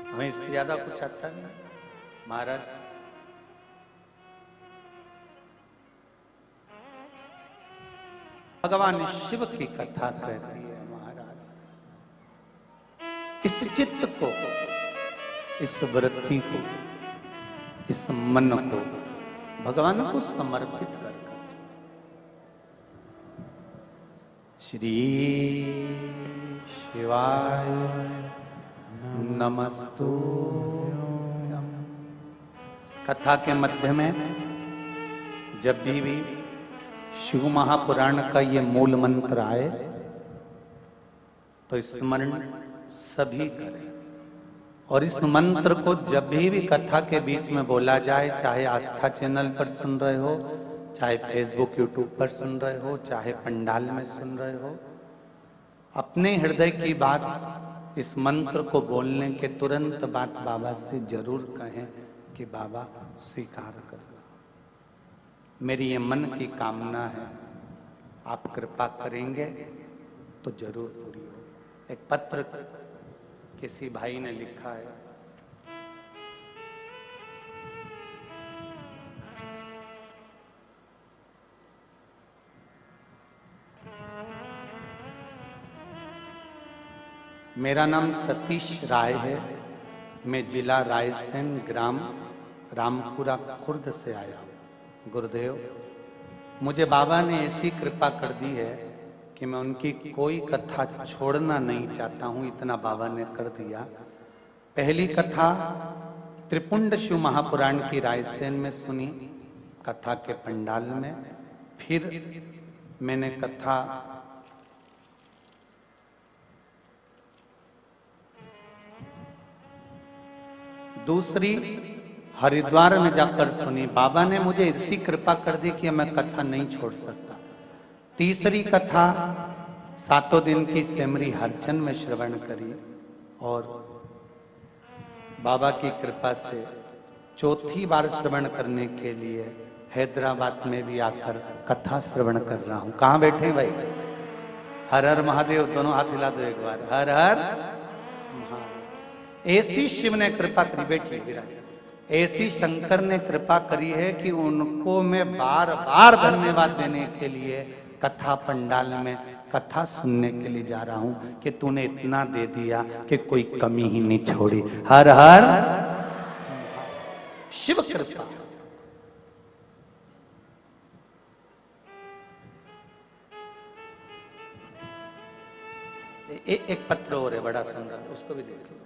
Speaker 1: हमें इससे ज्यादा कुछ आता नहीं। महाराज भगवान शिव की कथा कहती है, महाराज इस चित्त को, इस वृत्ति को, इस मन को भगवान को समर्पित कर श्री शिवाय नमस्तुभ्यम। कथा के मध्य में जब भी शिव महापुराण का ये मूल मंत्र आए तो स्मरण सभी करें और इस मंत्र को जब भी कथा के बीच में बोला जाए, चाहे आस्था चैनल पर सुन रहे हो, चाहे फेसबुक यूट्यूब पर सुन रहे हो, चाहे पंडाल में सुन रहे हो, अपने हृदय की बात इस मंत्र को बोलने के तुरंत बाद बाबा से जरूर कहें कि बाबा स्वीकार कर लो, मेरी ये मन की कामना है, आप कृपा करेंगे तो जरूर पूरी हो। एक पत्र किसी भाई ने लिखा है, मेरा नाम सतीश राय है, मैं जिला रायसेन, ग्राम रामपुरा खुर्द से आया हूँ। गुरुदेव, मुझे बाबा ने ऐसी कृपा कर दी है कि मैं उनकी कोई कथा छोड़ना नहीं चाहता हूँ, इतना बाबा ने कर दिया। पहली कथा त्रिपुंड शिव महापुराण की रायसेन में सुनी, कथा के पंडाल में। फिर मैंने कथा दूसरी हरिद्वार में जाकर सुनी, बाबा ने मुझे ऐसी कृपा कर दी कि मैं कथा नहीं छोड़ सकता। तीसरी कथा 7 दिन की सेमरी हरचंद में श्रवण करी और बाबा की कृपा से चौथी बार श्रवण करने के लिए हैदराबाद में भी आकर कथा श्रवण कर रहा हूं। कहां बैठे भाई? हर हर महादेव, दोनों हाथ हिला दो एक बार, हर हर महादेव। ऐसी शिव ने कृपा करी, बैठी विराज, ऐसी शंकर ने कृपा करी है कि उनको मैं बार बार धन्यवाद देने के लिए कथा पंडाल में कथा सुनने के लिए जा रहा हूं कि तूने इतना दे दिया कि कोई कमी ही नहीं छोड़ी। हर हर शिव कृपा। एक पत्र और है बड़ा सुंदर, उसको भी देख लो।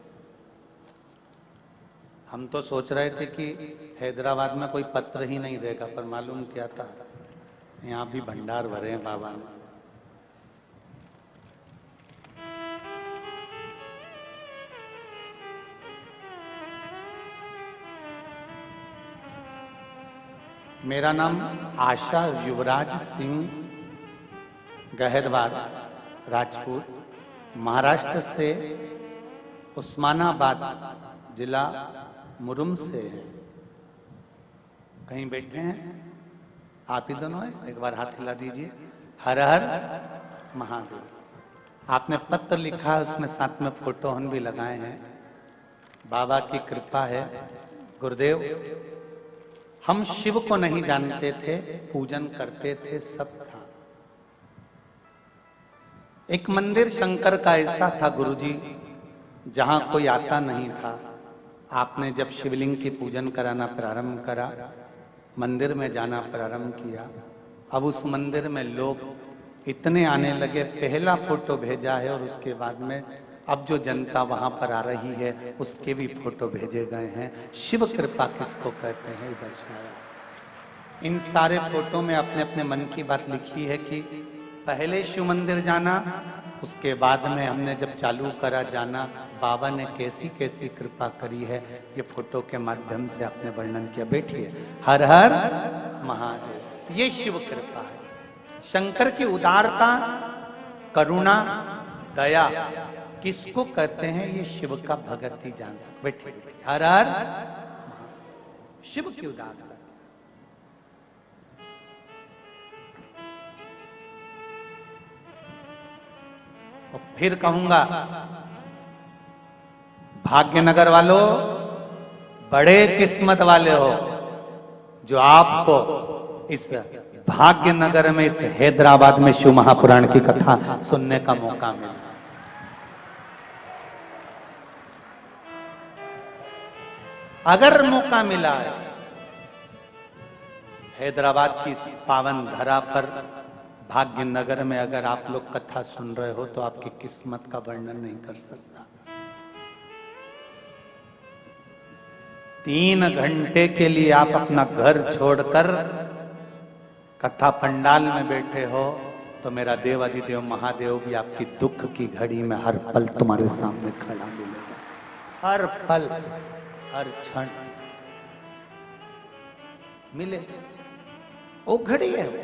Speaker 1: हम तो सोच रहे थे कि हैदराबाद में कोई पत्र ही नहीं देगा, पर मालूम क्या था, यहाँ भी भंडार भरे हैं बाबा ने। मेरा नाम आशा युवराज सिंह गहरवार राजपूत, महाराष्ट्र से उस्मानाबाद जिला मुरुम से है। कहीं बैठे हैं आप ही दोनों है? एक बार हाथ हिला दीजिए। हर हर महादेव। आपने पत्र लिखा है, उसमें साथ में फोटो हम भी लगाए हैं। बाबा की कृपा है। गुरुदेव, हम शिव को नहीं जानते थे, पूजन करते थे, सब था। एक मंदिर शंकर का ऐसा था गुरुजी, जहां कोई आता नहीं था। आपने जब शिवलिंग की पूजन कराना प्रारंभ करा, मंदिर में जाना प्रारंभ किया, अब उस मंदिर में लोग इतने आने लगे। पहला फोटो भेजा है और उसके बाद में अब जो जनता वहां पर आ रही है उसके भी फोटो भेजे गए हैं। शिव कृपा किसको कहते हैं, इधर से इन सारे फोटो में अपने अपने मन की बात लिखी है कि पहले शिव मंदिर जाना, उसके बाद में हमने जब चालू करा जाना, बाबा ने कैसी कैसी कृपा करी है, ये फोटो के माध्यम से आपने वर्णन किया। बैठिए। हर हर महादेव। ये शिव कृपा है, शंकर की उदारता, करुणा, दया किसको कहते हैं, ये शिव का भगत ही जान सकते। बैठिए। हर हर शिव की उदारता। और फिर कहूंगा, भाग्यनगर वालों बड़े किस्मत वाले हो जो आपको इस भाग्यनगर में, इस हैदराबाद में शिव महापुराण की कथा सुनने का मौका मिला। अगर मौका मिला है हैदराबाद की इस पावन धरा पर, भाग्यनगर में अगर आप लोग कथा सुन रहे हो तो आपकी किस्मत का वर्णन नहीं कर सकता। 3 घंटे के लिए आप अपना घर छोड़कर कथा पंडाल में बैठे हो तो मेरा देवाधिदेव महादेव भी आपकी दुख की घड़ी में हर पल तुम्हारे सामने खड़ा मिलेगा। हर पल हर क्षण मिले, वो घड़ी है। वो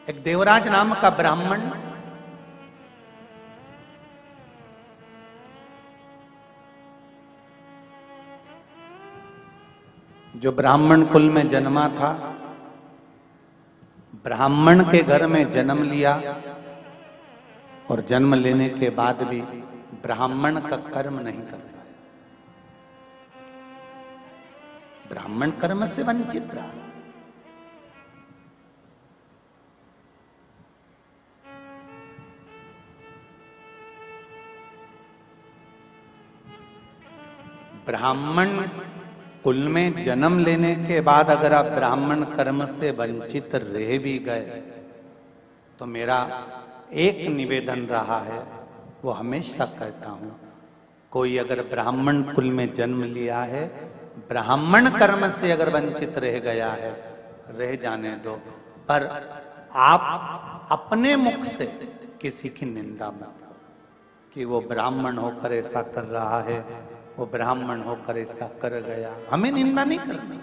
Speaker 1: एक देवराज नाम का ब्राह्मण जो ब्राह्मण कुल में जन्मा था, ब्राह्मण के घर में जन्म लिया और जन्म लेने के बाद भी ब्राह्मण का कर्म नहीं कर पाया। ब्राह्मण कर्म से वंचित रहा। ब्राह्मण कुल में जन्म लेने के बाद अगर आप ब्राह्मण कर्म से वंचित रह भी गए तो मेरा एक निवेदन रहा है, वो हमेशा कहता हूं, कोई अगर ब्राह्मण कुल में जन्म लिया है, ब्राह्मण कर्म से अगर वंचित रह गया है, रह जाने दो, पर आप अपने मुख से किसी की निंदा मत करो कि वो ब्राह्मण होकर ऐसा कर रहा है, वो ब्राह्मण होकर ऐसा कर गया। हमें निंदा नहीं करनी।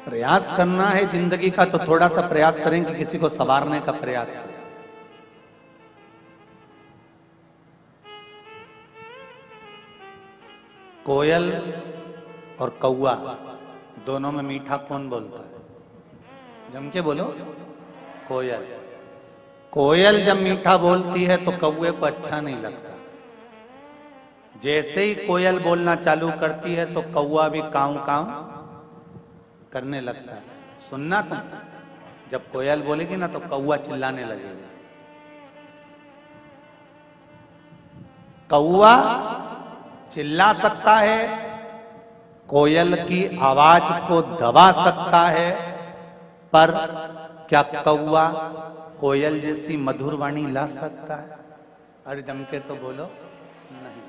Speaker 1: प्रयास करना है जिंदगी का तो थोड़ा सा प्रयास करें कि किसी को संवारने का प्रयास करें। कोयल और कौआ दोनों में मीठा कौन बोलता है? जम के बोलो। कोयल। कोयल जब मीठा बोलती है तो कौए को अच्छा नहीं लगता। जैसे ही कोयल बोलना चालू करती है तो कौआ भी काऊ काऊ करने लगता है। सुनना तुम, जब कोयल बोलेगी ना तो कौआ चिल्लाने लगेगा। कौआ चिल्ला सकता है, कोयल की आवाज को दबा सकता है, पर क्या कौआ कोयल जैसी मधुर वाणी ला सकता है? अरे जम के तो बोलो। नहीं।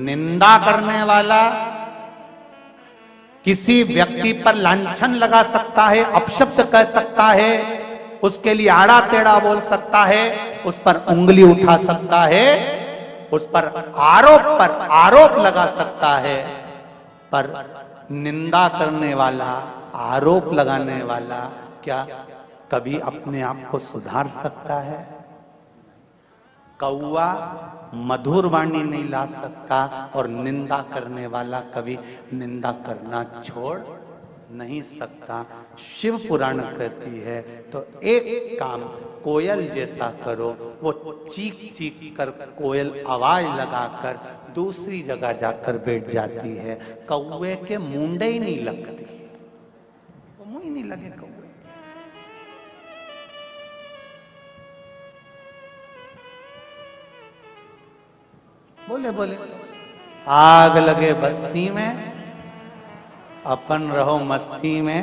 Speaker 1: निंदा करने वाला किसी व्यक्ति पर लांछन लगा सकता है, अपशब्द कह सकता है, उसके लिए आड़ा टेढ़ा बोल सकता है, उस पर उंगली उठा सकता है, उस पर आरोप लगा सकता है, पर निंदा करने वाला, आरोप लगाने वाला क्या कभी अपने आप को सुधार सकता है? कौआ मधुर वाणी नहीं ला सकता और निंदा करने वाला कभी निंदा करना छोड़ नहीं सकता। शिव पुराण कहती है तो एक काम कोयल जैसा करो, वो चीख चीख कर कोयल आवाज लगाकर दूसरी जगह जाकर बैठ जाती है। कौवे के मुंडे ही नहीं लगती, वो मुंह ही नहीं लगे कौवे। बोले बोले आग लगे बस्ती में, अपन रहो मस्ती में,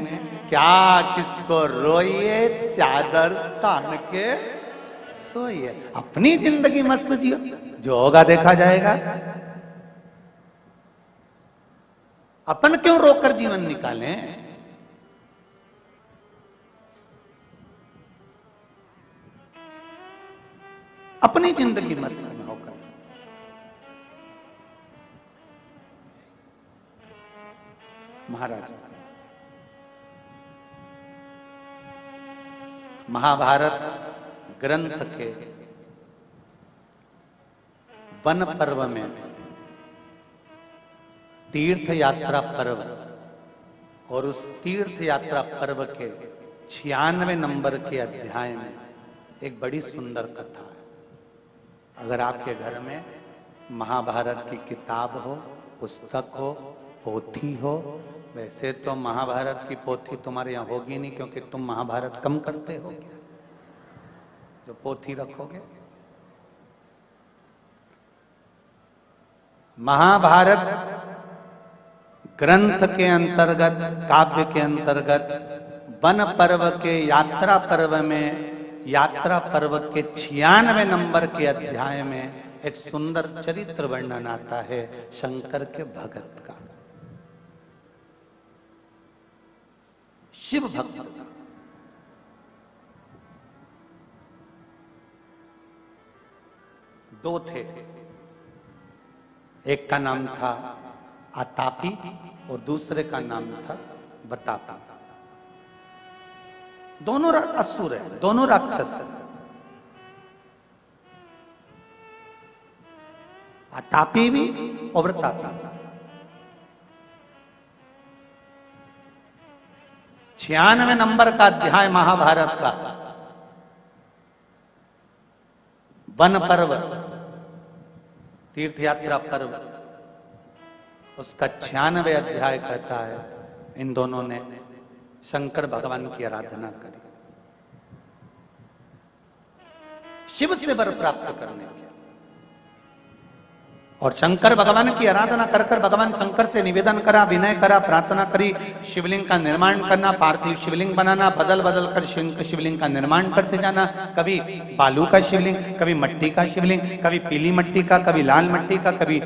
Speaker 1: क्या किसको रोइए, चादर तान के सोइए। अपनी जिंदगी मस्त जियो, जो होगा देखा जाएगा। अपन क्यों रोकर जीवन निकालें? अपनी जिंदगी मस्त में होकर। महाराज, महाभारत ग्रंथ के वन पर्व में तीर्थ यात्रा पर्व, और उस तीर्थ यात्रा पर्व के 96 नंबर के अध्याय में एक बड़ी सुंदर कथा है। अगर आपके घर में महाभारत की किताब हो, पुस्तक हो, पोथी हो, वैसे तो महाभारत की पोथी तुम्हारे यहाँ होगी नहीं क्योंकि तुम महाभारत कम करते हो, जो पोथी रखोगे। महाभारत ग्रंथ के अंतर्गत, काव्य के अंतर्गत वन पर्व के यात्रा पर्व में यात्रा पर्व के 96 नंबर के अध्याय में एक सुंदर चरित्र वर्णन आता है शंकर के भगत का, शिव भक्त का। दो थे, एक का नाम था आतापी और दूसरे का नाम था बतापी। दोनों असुर है, दोनों राक्षस है। आतापी भी और बतापी। 96 नंबर का अध्याय महाभारत का वन पर्व, तीर्थ यात्रा पर्व, उसका 96 अध्याय कहता है इन दोनों ने शंकर भगवान की आराधना करी, शिव से वर प्राप्त करने के। और शंकर भगवान की आराधना कर कर भगवान शंकर से निवेदन करा, विनय करा, प्रार्थना करी शिवलिंग का निर्माण करना, पार्थिव शिवलिंग बनाना, बदल बदल कर शिवलिंग का निर्माण करते जाना। कभी बालू का शिवलिंग, कभी मिट्टी का शिवलिंग, कभी पीली मिट्टी का, कभी लाल मिट्टी का, कभी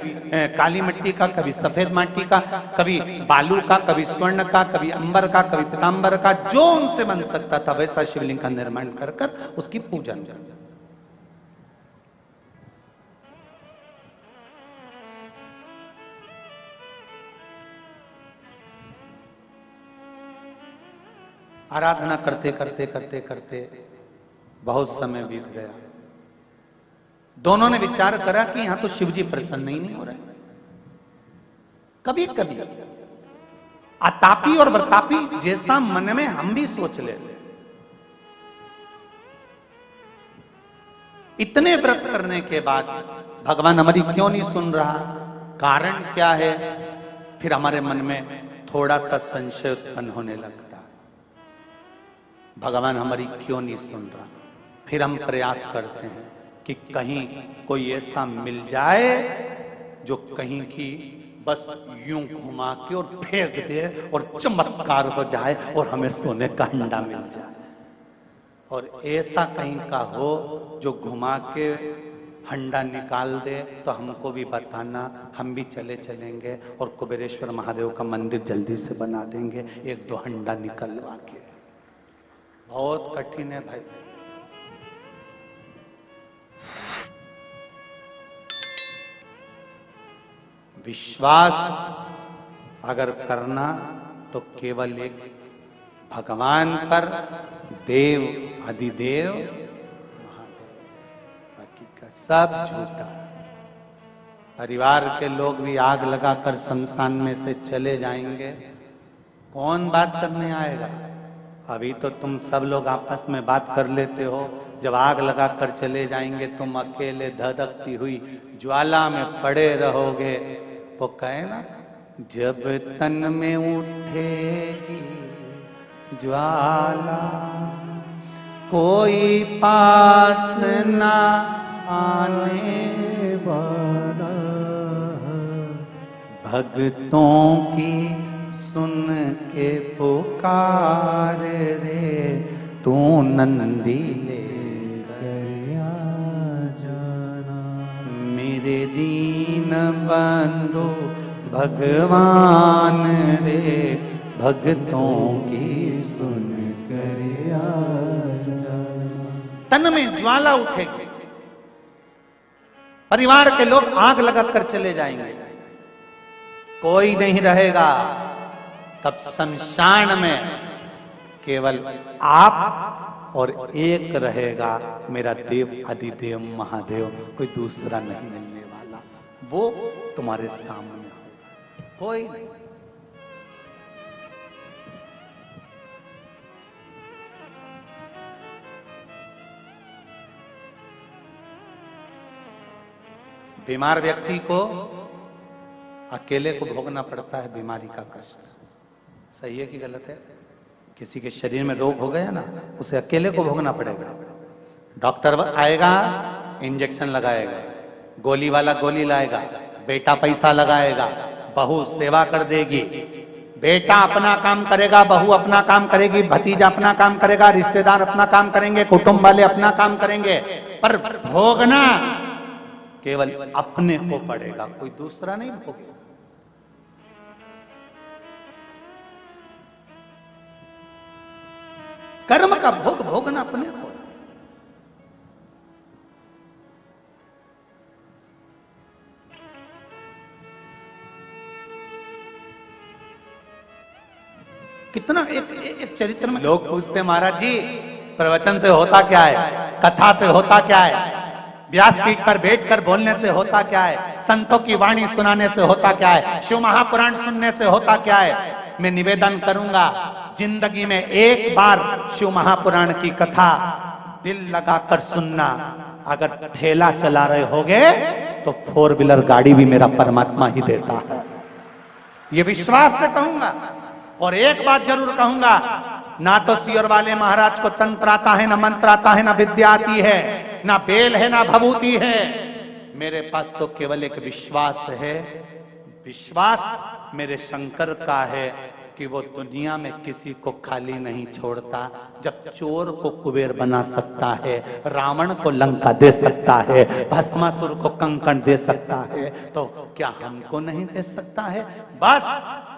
Speaker 1: काली मिट्टी का, कभी सफेद मिट्टी का, कभी बालू का, कभी स्वर्ण का, कभी अंबर का, कभी पीतांबर का, जो उनसे बन सकता था वैसा शिवलिंग का निर्माण कर कर उसकी पूजन। आराधना करते करते करते करते बहुत समय बीत गया। दोनों ने विचार करा कि यहां तो शिव जी प्रसन्न ही नहीं हो रहे। कभी कभी आतापी और वर्तापी जैसा मन में हम भी सोच लेते, इतने व्रत करने के बाद भगवान हमारी क्यों नहीं सुन रहा, कारण क्या है? फिर हमारे मन में थोड़ा सा संशय उत्पन्न होने लगता, भगवान हमारी क्यों नहीं सुन रहा। फिर हम प्रयास करते हैं कि कहीं कोई ऐसा मिल जाए जो कहीं की बस यूं घुमा के और फेंक दे और चमत्कार हो जाए और हमें सोने का अंडा मिल जाए। और ऐसा कहीं का हो जो घुमा के हंडा निकाल दे तो हमको भी बताना, हम भी चलेंगे और कुबेरेश्वर महादेव का मंदिर जल्दी से बना देंगे, एक दो हंडा निकलवा के। बहुत कठिन है भाई। विश्वास अगर करना तो केवल एक भगवान पर, देव अधिदेव महादेव, बाकी का सब झूठा। परिवार के लोग भी आग लगाकर शमशान में से चले जाएंगे, कौन बात करने आएगा? अभी तो तुम सब लोग आपस में बात कर लेते हो, जब आग लगा कर चले जाएंगे तुम अकेले धधकती हुई ज्वाला में पड़े रहोगे। वो कहे ना, जब तन में उठेगी ज्वाला कोई पास ना आने वाला, भक्तों की सुन के पुकार रे तू नंदी ले कर आ जाना। मेरे दीन बंधु भगवान रे, भक्तों की सुन कर आ जाना। तन में ज्वाला उठेगी, परिवार के लोग आग लगाकर चले जाएंगे, कोई नहीं रहेगा। तब शमशान में केवल आप और एक रहेगा, मेरा देव अधिदेव महादेव, कोई दूसरा नहीं मिलने वाला। वो तुम्हारे सामने होगा, कोई नहीं। बीमार व्यक्ति को अकेले को भोगना पड़ता है बीमारी का कष्ट। सही है कि गलत है? किसी के शरीर में रोग हो गया ना, उसे अकेले को भोगना पड़ेगा। डॉक्टर आएगा, इंजेक्शन लगाएगा, गोली वाला गोली लाएगा, बेटा पैसा लगाएगा, बहू सेवा कर देगी, बेटा अपना काम करेगा, बहू अपना काम करेगी, भतीजा अपना काम करेगा, रिश्तेदार अपना काम करेंगे, कुटुंब वाले अपना काम करेंगे, पर भोगना केवल अपने को पड़ेगा, कोई दूसरा नहीं भोगेगा। कर्म का भोग भोगना अपने को। कितना एक चरित्र में लोग पूछते महाराज जी प्रवचन से होता क्या है, कथा से होता क्या है, व्यासपीठ पर बैठकर बोलने से होता क्या है, संतों की वाणी सुनाने से होता क्या है, शिव महापुराण सुनने से होता क्या है। मैं निवेदन करूंगा जिंदगी में एक बार शिव महापुराण की कथा दिल लगाकर सुनना। अगर ठेला चला रहे होगे तो 4 व्हीलर गाड़ी भी मेरा परमात्मा ही देता है, ये विश्वास से कहूंगा। और एक बात जरूर कहूंगा, ना तो सियोर वाले महाराज को तंत्र आता है, ना मंत्र आता है, ना विद्या आती है, ना बेल है, ना भभूति है। मेरे पास तो केवल एक विश्वास है। विश्वास मेरे शंकर का है कि वो दुनिया में किसी को खाली नहीं छोड़ता। जब चोर को कुबेर बना सकता है, रावण को लंका दे सकता है, भस्मासुर को कंकण दे सकता है, तो क्या हमको नहीं दे सकता है? बस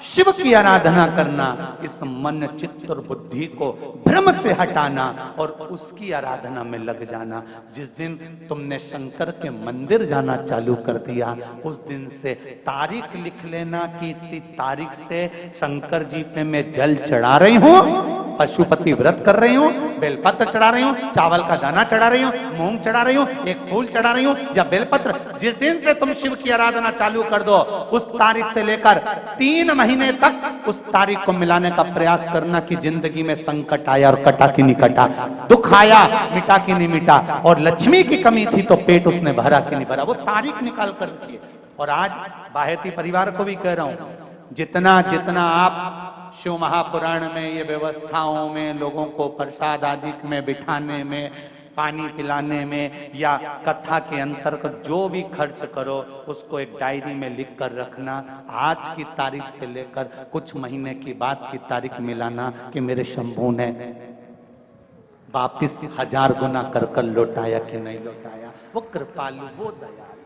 Speaker 1: शिव की आराधना करना, इस मन चित्त और बुद्धि को भ्रम से हटाना और उसकी आराधना में लग जाना। जिस दिन तुमने शंकर के मंदिर जाना चालू कर दिया, उस दिन से तारीख लिख लेना कि इतनी तारीख से शंकर जी पे मैं जल चढ़ा रही हूँ, पशुपति व्रत कर रही हूँ, बेलपत्र चढ़ा रही हूँ, चावल का दाना चढ़ा रही हूँ, मूंग चढ़ा रही हूँ, एक फूल चढ़ा रही हूँ या बेलपत्र। जिस दिन से तुम शिव की आराधना चालू कर दो, उस तारीख से लेकर 3 महीने तक उस तारीख को मिलाने का प्रयास करना कि जिंदगी में संकट आया और कटा कि नहीं कटा, दुख आया मिटा कि नहीं मिटा, और लक्ष्मी की कमी थी तो पेट उसने भरा कि नहीं भरा, वो तारीख निकाल कर रखिए। और आज बाहेती परिवार को भी कह रहा हूं, जितना जितना आप शिव महापुराण में ये व्यवस्थाओं में, लोगों को प्रसाद आदि में बिठाने में, पानी पिलाने में या कथा के अंतर्गत जो भी खर्च करो, उसको एक डायरी में लिख कर रखना। आज की तारीख से लेकर कुछ महीने की बाद की तारीख मिलाना कि मेरे शंभू ने वापिस 1000 गुना कर लौटाया कि नहीं लौटाया। वो कृपालु, वो दयालु,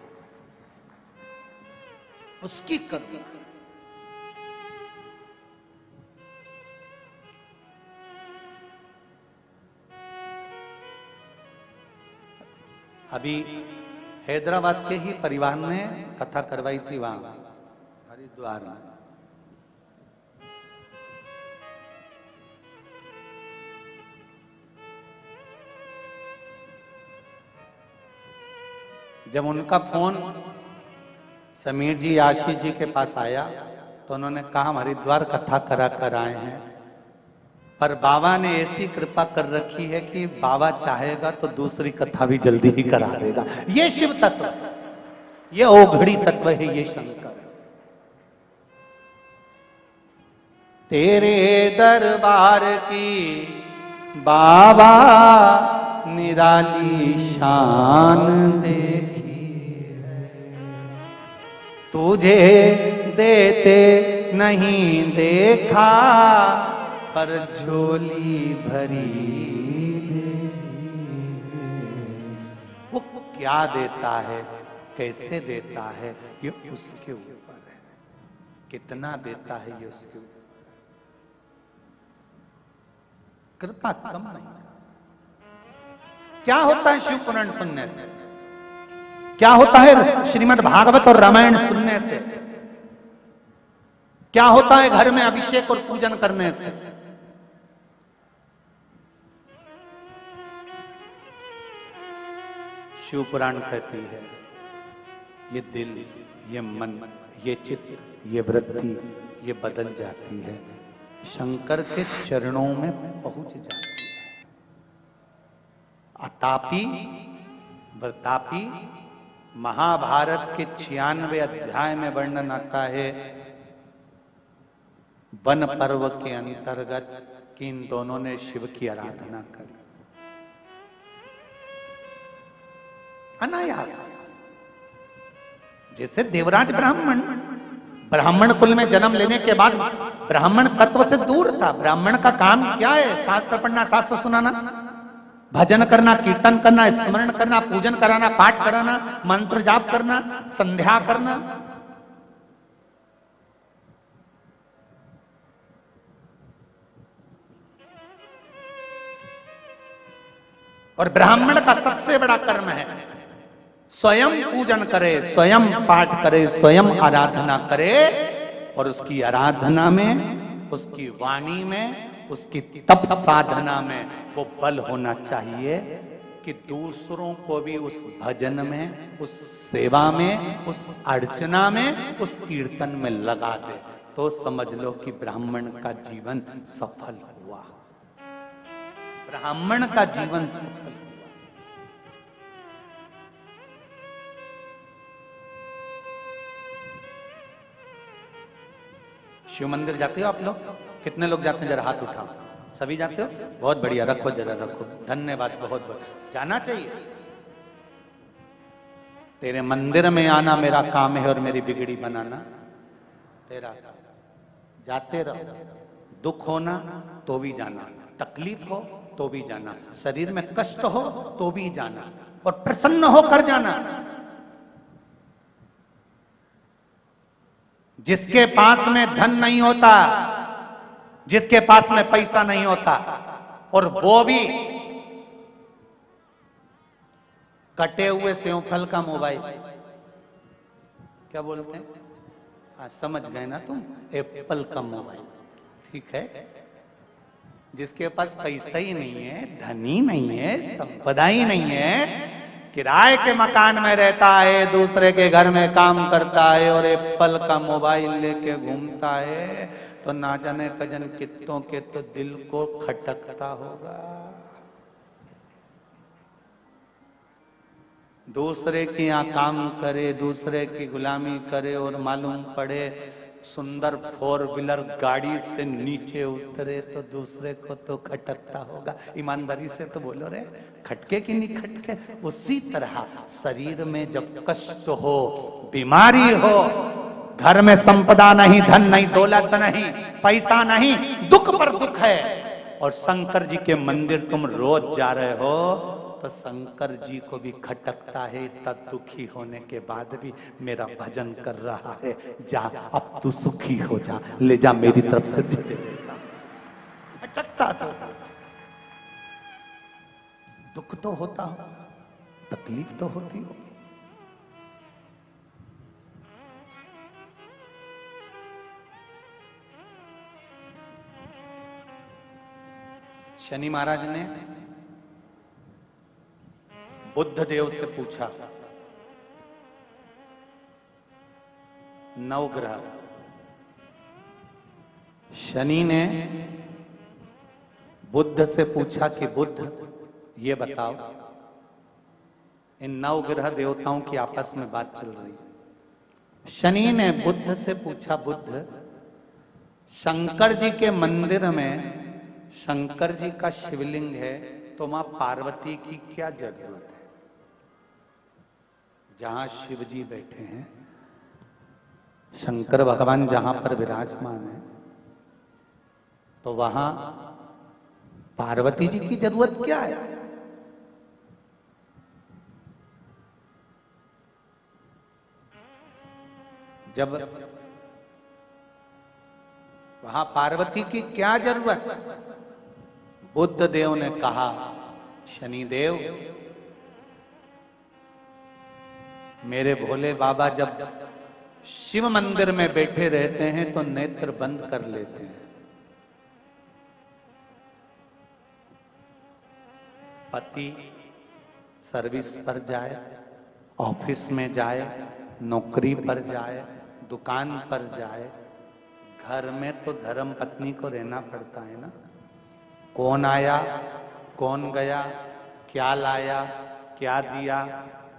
Speaker 1: उसकी करुणा। अभी हैदराबाद के ही परिवार ने कथा करवाई थी वहां हरिद्वार में। जब उनका फोन समीर जी, आशीष जी के पास आया तो उन्होंने कहा हम हरिद्वार कथा करा कर आए हैं, पर बाबा ने ऐसी कृपा कर रखी है कि बाबा चाहेगा तो दूसरी कथा भी जल्दी ही करा देगा। ये शिव तत्व, ये ओघड़ी तत्व है, ये शंकर। तेरे दरबार की बाबा निराली शान देखी है, तुझे देते नहीं देखा पर झोली भरी। वो क्या देता है, कैसे देता है, ये उसके ऊपर है। कितना देता है ये उसके ऊपर। कृपा कम नहीं। क्या होता है शिव पुराण सुनने से, क्या होता है श्रीमद् भागवत और रामायण सुनने से, क्या होता है घर में अभिषेक और पूजन करने से। शिव पुराण कहती है ये दिल, ये मन, ये चित्त, ये वृत्ति, ये बदल जाती है, शंकर के चरणों में पहुंच जाती है। अतापी वर्तापी महाभारत के 96 अध्याय में वर्णन आता है वन पर्व के अंतर्गत कि इन दोनों ने शिव की आराधना करी अनायास। जैसे देवराज ब्राह्मण कुल में जन्म लेने के बाद ब्राह्मण तत्व से दूर था। ब्राह्मण का काम क्या है? शास्त्र पढ़ना, शास्त्र सुनाना, भजन करना, कीर्तन करना, स्मरण करना, पूजन कराना, पाठ कराना, मंत्र जाप करना, संध्या करना। और ब्राह्मण का सबसे बड़ा कर्म है स्वयं पूजन करे, स्वयं पाठ करे, स्वयं आराधना करे। और उसकी आराधना में, उसकी वाणी में, उसकी तप साधना में वो बल होना चाहिए कि दूसरों को भी उस भजन में, उस सेवा में, उस अर्चना में, उस कीर्तन में लगा दे। तो समझ लो कि ब्राह्मण का जीवन सफल हुआ। ब्राह्मण का जीवन सफल हुआ। शिव मंदिर जाते हो आप लोग? कितने लोग जाते हैं? जरा हाथ उठाओ। सभी जाते हो? बहुत बढ़िया, रखो जरा, रखो। धन्यवाद, बहुत बहुत। जाना चाहिए। तेरे मंदिर में आना मेरा काम है और मेरी बिगड़ी बनाना तेरा। जाते रहो। दुख होना तो भी जाना, तकलीफ हो तो भी जाना, शरीर में कष्ट हो तो भी जाना, और प्रसन्न होकर जाना। जिसके पास में धन नहीं होता, जिसके पास में पैसा नहीं होता, और वो भी कटे हुए सेवफल का मोबाइल, क्या बोलते हैं? हाँ, समझ गए ना तुम? एप्पल का मोबाइल, ठीक है। जिसके पास पैसा ही नहीं है, धन ही नहीं है, संपदा ही नहीं है, किराए के मकान में रहता है, दूसरे के घर में काम करता है और एप्पल का मोबाइल लेके घूमता है, तो ना जाने कजन कितनों के तो दिल को खटकता होगा। दूसरे के यहाँ काम करे, दूसरे की गुलामी करे, और मालूम पड़े सुंदर 4 व्हीलर गाड़ी से नीचे उतरे तो दूसरे को तो खटकता होगा। ईमानदारी से तो बोलो रे, खटके कि नहीं खटके? उसी तरह शरीर में जब कष्ट हो, बीमारी हो, घर में संपदा नहीं, धन नहीं, दौलत नहीं, पैसा नहीं, दुख पर दुख है, और शंकर जी के मंदिर तुम रोज जा रहे हो, तो शंकर जी को भी खटकता है, इतना दुखी होने के बाद भी मेरा भजन कर रहा है। जा, अब तू सुखी हो जा, ले जा मेरी तरफ से दे दे। खटकता तो दुख तो होता हो, तकलीफ तो होती हो। शनि महाराज ने बुद्ध देव से पूछा, नवग्रह, शनि ने बुद्ध से पूछा कि बुद्ध ये बताओ, इन नवग्रह देवताओं की आपस में बात चल रही है। शनि ने बुद्ध से पूछा, बुद्ध, शंकर जी के मंदिर में शंकर जी का शिवलिंग है, तो मां पार्वती की क्या जरूरत है? जहां शिव जी बैठे हैं, शंकर भगवान जहां पर विराजमान है, तो वहां पार्वती जी की जरूरत क्या है? जब वहां पार्वती की क्या जरूरत? बुद्ध देव ने कहा, शनिदेव, मेरे भोले बाबा जब शिव मंदिर में बैठे रहते हैं तो नेत्र बंद कर लेते हैं। पति सर्विस पर जाए, ऑफिस में जाए, नौकरी पर जाए, दुकान पर जाए, घर में तो धर्म पत्नी को रहना पड़ता है ना। कौन आया, कौन गया, क्या लाया, क्या दिया,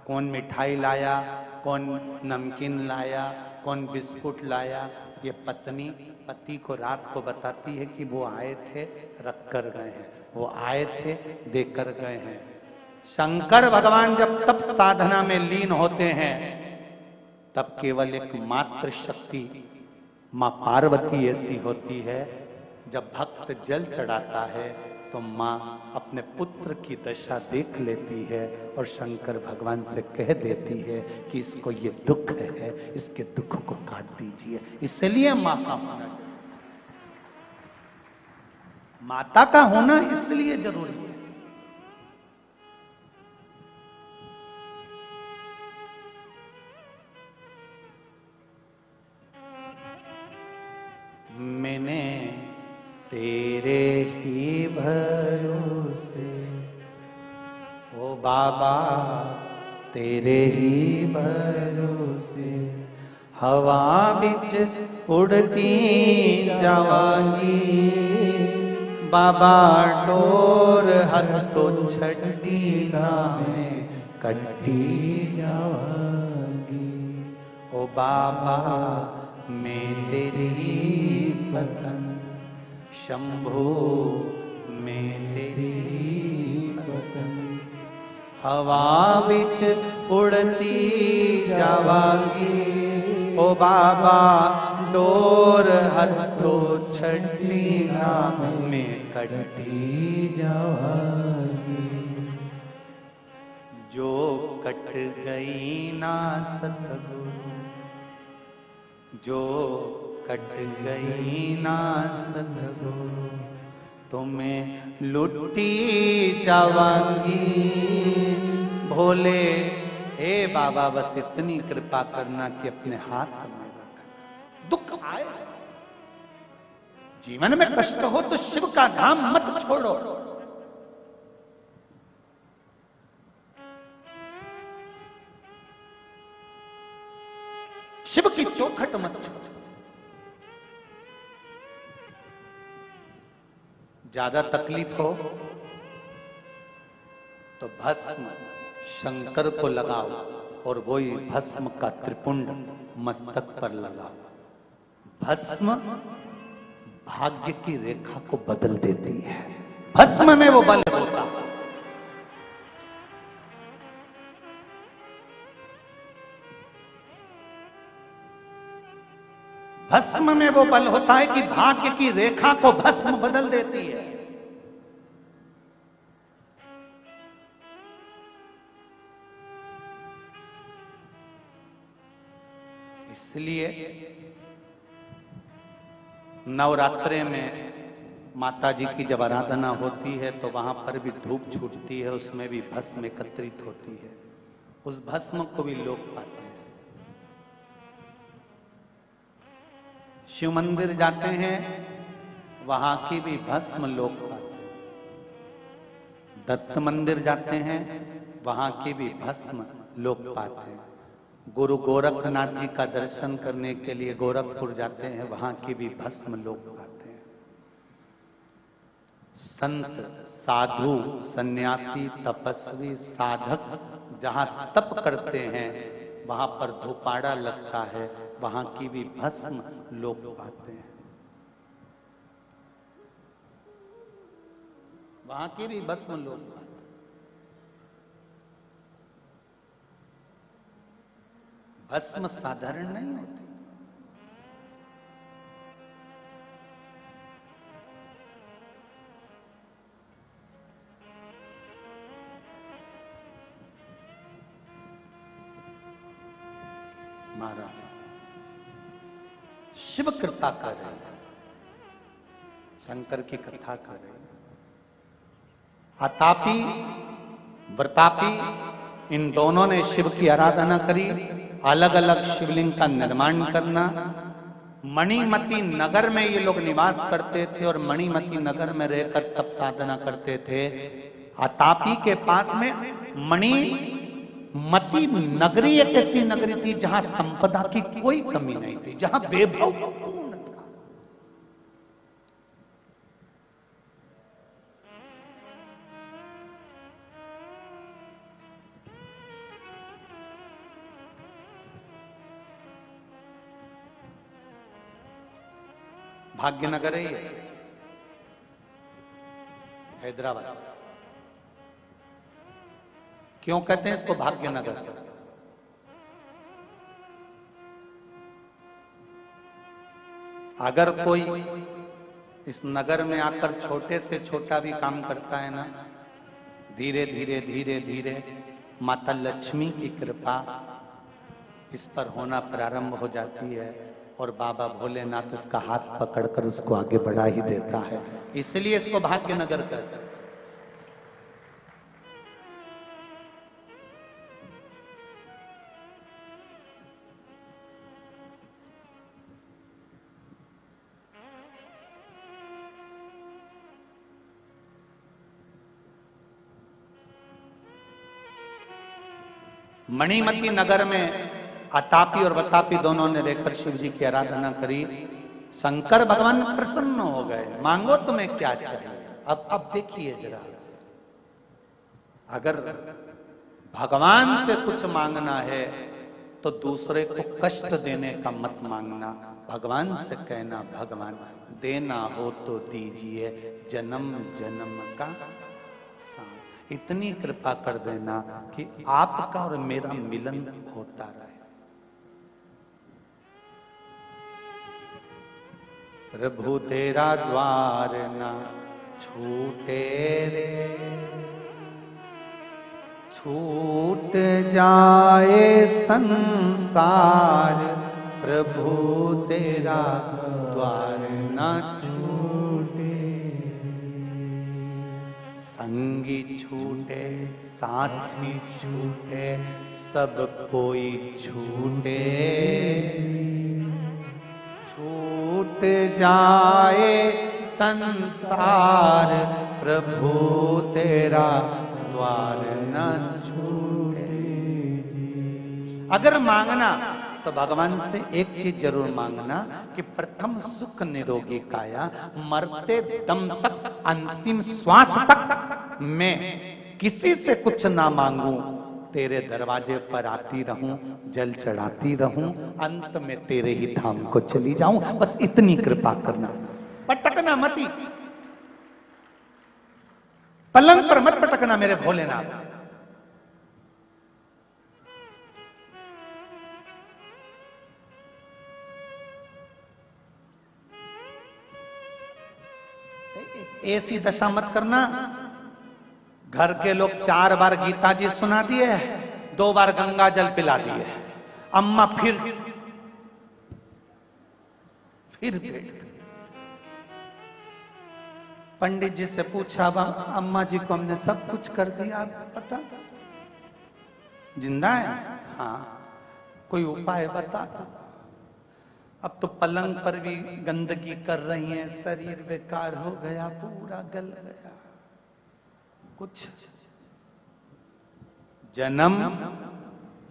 Speaker 1: कौन मिठाई लाया, कौन नमकीन लाया, कौन बिस्कुट लाया, ये पत्नी पति को रात को बताती है कि वो आए थे, रख कर गए हैं, वो आए थे, देकर गए हैं। शंकर भगवान जब तप साधना में लीन होते हैं, तब केवल एक मात्र शक्ति माँ पार्वती ऐसी होती है, जब भक्त जल चढ़ाता है तो माँ अपने पुत्र की दशा देख लेती है और शंकर भगवान से कह देती है कि इसको ये दुख है, इसके दुख को काट दीजिए। इसलिए माँ का होना जरूरी, माता का होना इसलिए जरूरी है। मैंने तेरे ही भरोसे, ओ बाबा तेरे ही भरोसे, हवा बिच उड़ती जावांगी, बाबा डोर हर तो छड़ी में कट्टी जावांगी। ओ बाबा मैं तेरी पतन, शंभो मैं तेरी पतन, हवा बिच उड़ती जावांगी, ओ बाबा डोर हर तो छड़ी में कट्टी जावांगी। जो कट गई ना सतगुरु, जो कट गई ना सतगुरु, तुम्हें लुटी जावांगी। भोले हे बाबा बस इतनी कृपा करना कि अपने हाथ में रखना। दुख आए, जीवन में कष्ट हो तो शिव का नाम मत छोड़ो। शिव की चौखट मत छोड़ो। ज्यादा तकलीफ हो तो भस्म शंकर को लगाओ और वही भस्म का त्रिपुंड मस्तक पर लगाओ। भस्म भाग्य की रेखा को बदल देती है, भस्म में वो बल होता है। भस्म में वो बल होता है कि भाग्य की रेखा को भस्म बदल देती है। इसलिए नवरात्रे में माता जी की जब आराधना होती है तो वहां पर भी धूप छूटती है, उसमें भी भस्म एकत्रित होती है। उस भस्म को भी लोग पाते हैं। शिव मंदिर जाते हैं, वहां की भी भस्म लोग पाते हैं। दत्त मंदिर जाते हैं, वहां की भी भस्म लोग पाते हैं। गुरु गोरखनाथ जी का दर्शन करने के लिए गोरखपुर जाते हैं, वहां की भी भस्म लोग पाते हैं। संत साधु सन्यासी तपस्वी साधक जहां तप करते हैं वहां पर धूपाड़ा लगता है, वहां की भी भस्म लोग पाते हैं। वहां की भी भस्म लोग पाते हैं। भस्म साधारण नहीं होती। महाराज शिव कृपा कर रहे हैं, शंकर की कथा कर रहे हैं। आतापी व्रतापी इन दोनों ने शिव की आराधना करी। अलग अलग शिवलिंग का निर्माण करना। मणिमती नगर में ये लोग निवास करते थे और मणिमती नगर में रहकर तप साधना करते थे। आतापी के पास में मणिमती नगरी एक ऐसी नगरी थी जहां संपदा की कोई कमी नहीं थी, जहां वैभव पूर्ण था। भाग्यनगर है ये, हैदराबाद। क्यों कहते हैं इसको भाग्यनगर? अगर कोई इस नगर में आकर छोटे से छोटा भी काम करता है ना, धीरे धीरे धीरे धीरे माता लक्ष्मी की कृपा इस पर होना प्रारंभ हो जाती है और बाबा भोलेनाथ उसका हाथ पकड़कर उसको आगे बढ़ा ही देता है। इसलिए इसको भाग्य नगर कहते हैं। मणिमती नगर में अतापी और वतापी दोनों ने रहकर शिव जी की आराधना करी। शंकर भगवान प्रसन्न हो गए, मांगो तुम्हें क्या चाहिए। अब देखिए जरा, अगर भगवान से कुछ मांगना है तो दूसरे को कष्ट देने का मत मांगना। भगवान से कहना, भगवान देना हो तो दीजिए जन्म जन्म का साथ। इतनी कृपा कर देना कि आपका और मेरा मिलन होता रहे। प्रभु तेरा द्वार ना छूटे रे, छूट जाए संसार। प्रभु तेरा द्वार ना छूटे, संगी छूटे साथी छूटे सब कोई छूटे। छूट जाए संसार प्रभु तेरा द्वार न छूटे। अगर मांगना तो भगवान से एक चीज जरूर मांगना कि प्रथम सुख निरोगी काया, मरते दम तक अंतिम श्वास तक मैं किसी से कुछ ना मांगू, तेरे दरवाजे पर आती रहूं, जल चढ़ाती रहूं, अंत में तेरे ही धाम को चली जाऊं। बस इतनी कृपा करना, पटकना मती, पलंग पर मत पटकना मेरे भोलेनाथ। ऐसी दशा मत करना। घर के लोग 4 बार गीता जी सुना दिए, 2 बार गंगा जल पिला दिए, अम्मा फिर पंडित जी से पूछा, अम्मा जी को हमने सब कुछ कर दिया, पता जिंदा है? हाँ, कोई उपाय बता दो। अब तो पलंग पर भी गंदगी कर रही हैं, शरीर बेकार हो गया, पूरा गल गया। कुछ जन्म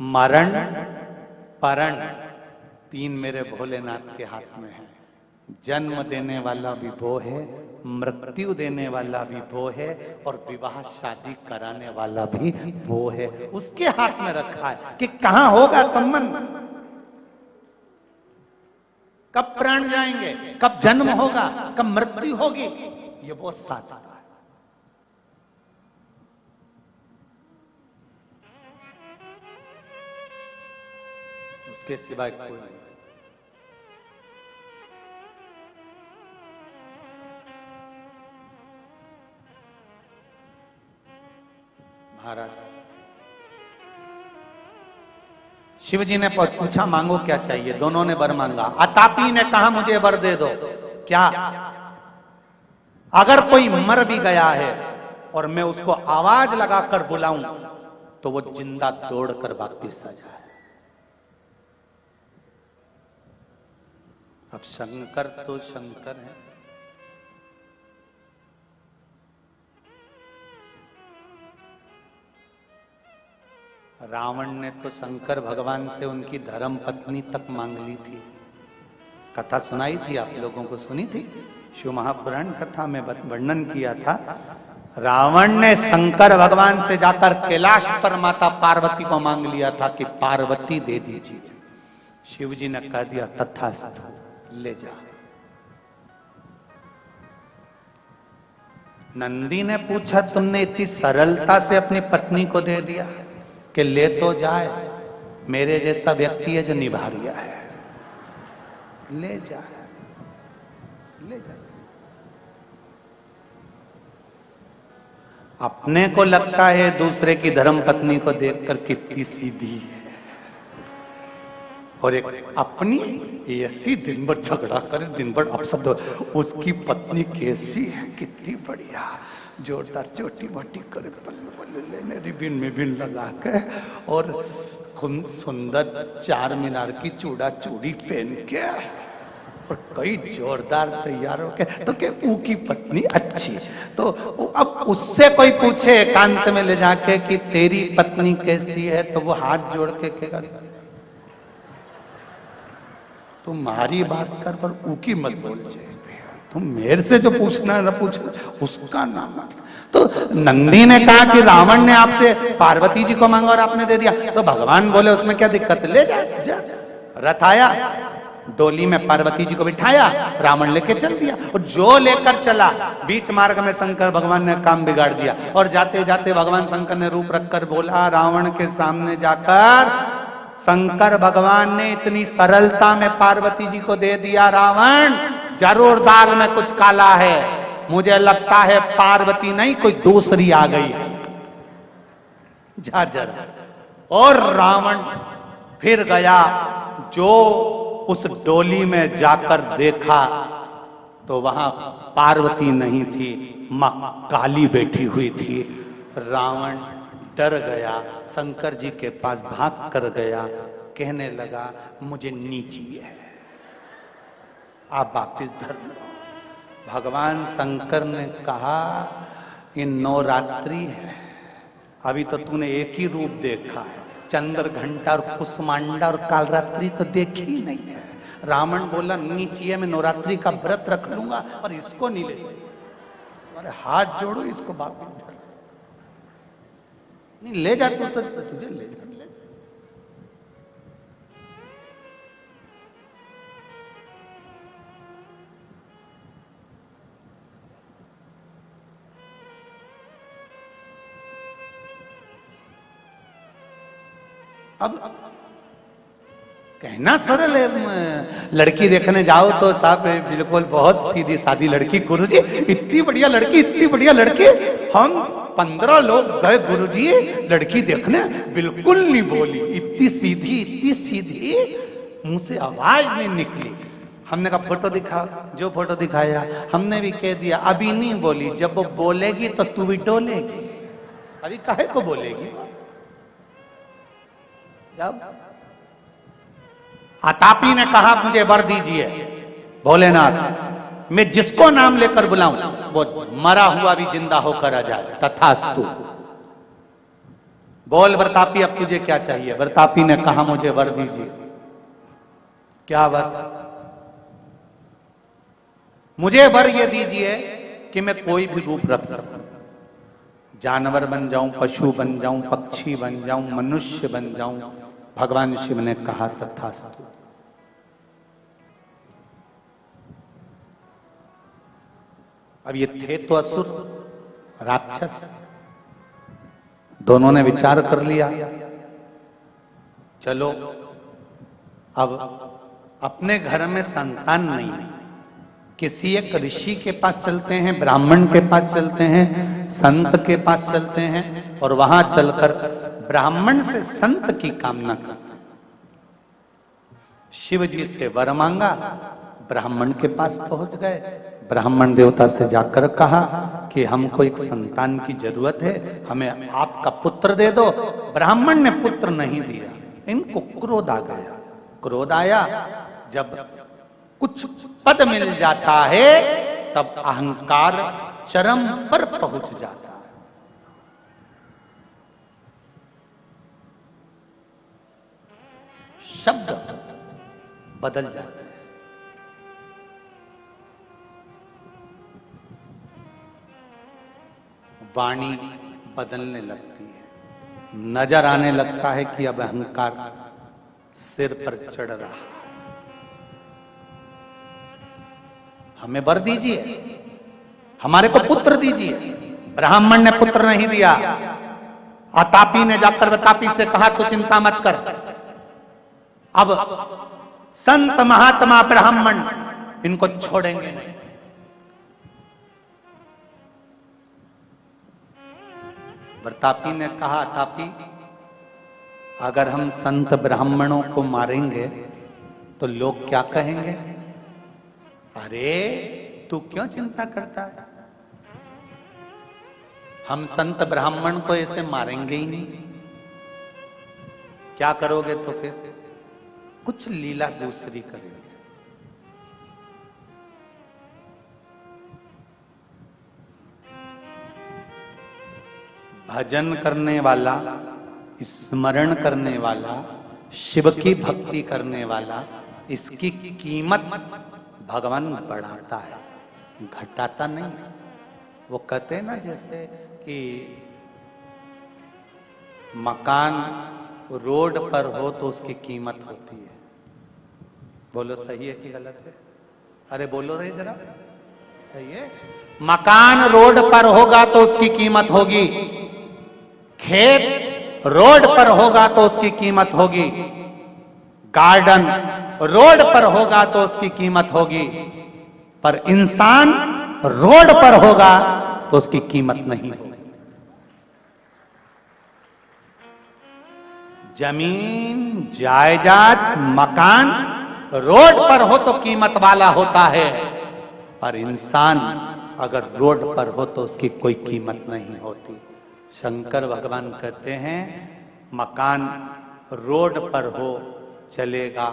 Speaker 1: मरण परण 3 मेरे भोलेनाथ के हाथ में है। जन्म देने वाला भी वो है, मृत्यु देने वाला भी वो है, और विवाह शादी कराने वाला भी वो है। उसके हाथ में रखा है कि कहां होगा संबंध, कब प्राण जाएंगे, कब जन्म होगा, कब मृत्यु होगी, ये बहुत साथ है। उसके सिवाय कोई नहीं। महाराज शिव जी ने पूछा मांगो क्या चाहिए, दोनों ने वर मांगा। अतापी ने कहा मुझे वर दे दो। क्या? अगर कोई मर भी गया है और मैं उसको आवाज लगाकर बुलाऊं तो वो जिंदा दौड़कर वापिस आ जाए। अब शंकर तो शंकर है, रावण ने तो शंकर भगवान से उनकी धर्म पत्नी तक मांग ली थी। कथा सुनाई थी, आप लोगों को सुनी थी, शिव महापुराण कथा में वर्णन किया था। रावण ने शंकर भगवान से जाकर कैलाश पर माता पार्वती को मांग लिया था कि पार्वती दे दीजिए। शिव जी ने कह दिया तथास्तु, ले जा। नंदी ने पूछा तुमने इतनी सरलता से अपनी पत्नी को दे दिया कि ले तो जाए, मेरे जैसा व्यक्ति है जो निभा रिया है, ले जाए। ले जाते। अपने को लगता है दूसरे की धर्म पत्नी को देखकर कितनी सीधी है, और एक अपनी ऐसी दिन भर झगड़ा करे, दिन भर अपशब्द, उसकी पत्नी कैसी है, कितनी बढ़िया, जोरदार चोटी मोटी करे, पल्लू पल्लू लेने रिबिन मिबिन लगा के, और सुंदर चार मीनार की चूड़ा चूड़ी पहन के, और कई जोरदार तैयार होके, तो क्या ऊ की पत्नी अच्छी। तो अब उससे कोई पूछे एकांत में ले जाके कि तेरी पत्नी कैसी है, तो वो हाथ जोड़ के कहेगा तुम्हारी बात कर पर ऊ की मत बोल जाए, तुम मेरे से जो पूछना है ना पूछो, उसका नाम मत। तो नंदी ने कहा कि रावण ने आपसे पार्वती जी को मांगा और आपने दे दिया, तो भगवान बोले उसमें क्या दिक्कत, ले जा। रथ आया, डोली में पार्वती जी को बिठाया, रावण लेके चल दिया, और जो लेकर चला बीच मार्ग में शंकर भगवान ने काम बिगाड़ दिया, और जाते जाते भगवान शंकर ने रूप रखकर बोला, रावण के सामने जाकर शंकर भगवान ने इतनी सरलता में पार्वती जी को दे दिया, रावण जरूर दाल में कुछ काला है, मुझे लगता है पार्वती नहीं कोई दूसरी आ गई है, जा जरा। और रावण फिर गया, जो उस डोली में जाकर देखा तो वहां पार्वती नहीं थी, मां काली बैठी हुई थी। रावण डर गया, शंकर जी के पास भाग कर गया, कहने लगा मुझे नीची है, आप वापिस धर लो। भगवान शंकर ने कहा ये नवरात्रि है, अभी तो तूने एक ही रूप देखा है, चंद्र घंटा और कुसमांडा और कालरात्रि तो देखी ही नहीं है। रावण बोला नीची है, मैं नवरात्रि का व्रत रख लूंगा और इसको नहीं ले, अरे हाथ जोड़ो इसको वापिस धर, नहीं ले जा तो तुझे ले जा। अब कहना सरल है, लड़की देखने जाओ तो साहब बिल्कुल बहुत सीधी सादी लड़की, गुरुजी इतनी बढ़िया लड़की, इतनी बढ़िया लड़की, हम 15 लोग गए गुरुजी लड़की देखने, बिल्कुल नहीं बोली, इतनी सीधी, मुंह से आवाज नहीं निकली। हमने कहा फोटो दिखा, जो फोटो दिखाया हमने भी कह दिया अभी नहीं बोली, जब वो बोलेगी तो तू भी डोलेगी, अभी काहे को बोलेगी। जब आतापी ने कहा मुझे वर दीजिए भोलेनाथ, मैं जिसको नाम लेकर बुलाऊं वो मरा हुआ भी जिंदा होकर आ जाए, तथास्तु। बोल वरतापी अब तुझे क्या चाहिए। वरतापी ने कहा मुझे वर दीजिए। क्या वर? मुझे वर ये दीजिए कि मैं कोई भी रूप रख सकूं, जानवर बन जाऊं, पशु बन जाऊं, पक्षी बन जाऊं, मनुष्य बन जाऊं। भगवान शिव ने कहा तथास्तु। अब ये थे तो असुर राक्षस, दोनों ने विचार कर लिया, चलो अब अपने घर में संतान नहीं है, किसी एक ऋषि के पास चलते हैं, ब्राह्मण के पास चलते हैं, संत के पास चलते हैं, और वहां चलकर ब्राह्मण से संत की कामना करते। शिव जी से वर मांगा, ब्राह्मण के पास पहुंच गए, ब्राह्मण देवता से जाकर कहा कि हमको एक संतान की जरूरत है, हमें आपका पुत्र दे दो। ब्राह्मण ने पुत्र नहीं दिया, इनको क्रोध आ गया। क्रोध आया, जब कुछ पद मिल जाता है तब अहंकार चरम पर पहुंच जाता है। शब्द बदल जाते हैं, वाणी बदलने लगती है, नजर आने लगता है कि अब अहंकार सिर पर चढ़ रहा। हमें वर दीजिए, हमारे को पुत्र दीजिए। ब्राह्मण ने पुत्र नहीं दिया। आतापी ने जाकर वतापी से कहा तो चिंता मत कर, अब संत महात्मा ब्राह्मण इनको छोड़ेंगे नहीं, प्रतापी ने कहा, तापी अगर हम संत ब्राह्मणों को मारेंगे तो लोग क्या कहेंगे? अरे तू क्यों चिंता करता है, हम संत ब्राह्मण को ऐसे मारेंगे ही नहीं। क्या करोगे तो फिर? कुछ लीला दूसरी करेंगे। भजन करने वाला, स्मरण करने वाला, शिव की भक्ति करने वाला, इसकी कीमत भगवान बढ़ाता है, घटाता नहीं। वो कहते हैं ना, जैसे कि मकान रोड पर हो तो उसकी कीमत होती है। बोलो सही है कि गलत है? अरे बोलो रे जरा, सही है। मकान रोड पर होगा तो उसकी कीमत होगी, खेत रोड पर होगा तो उसकी कीमत होगी, गार्डन रोड पर होगा तो उसकी कीमत होगी, पर इंसान रोड पर होगा तो उसकी कीमत नहीं होगी। जमीन, जायदाद, मकान रोड पर हो तो कीमत वाला होता है, पर इंसान अगर रोड पर हो तो उसकी कोई कीमत नहीं होती। शंकर भगवान कहते हैं, मकान रोड पर हो चलेगा,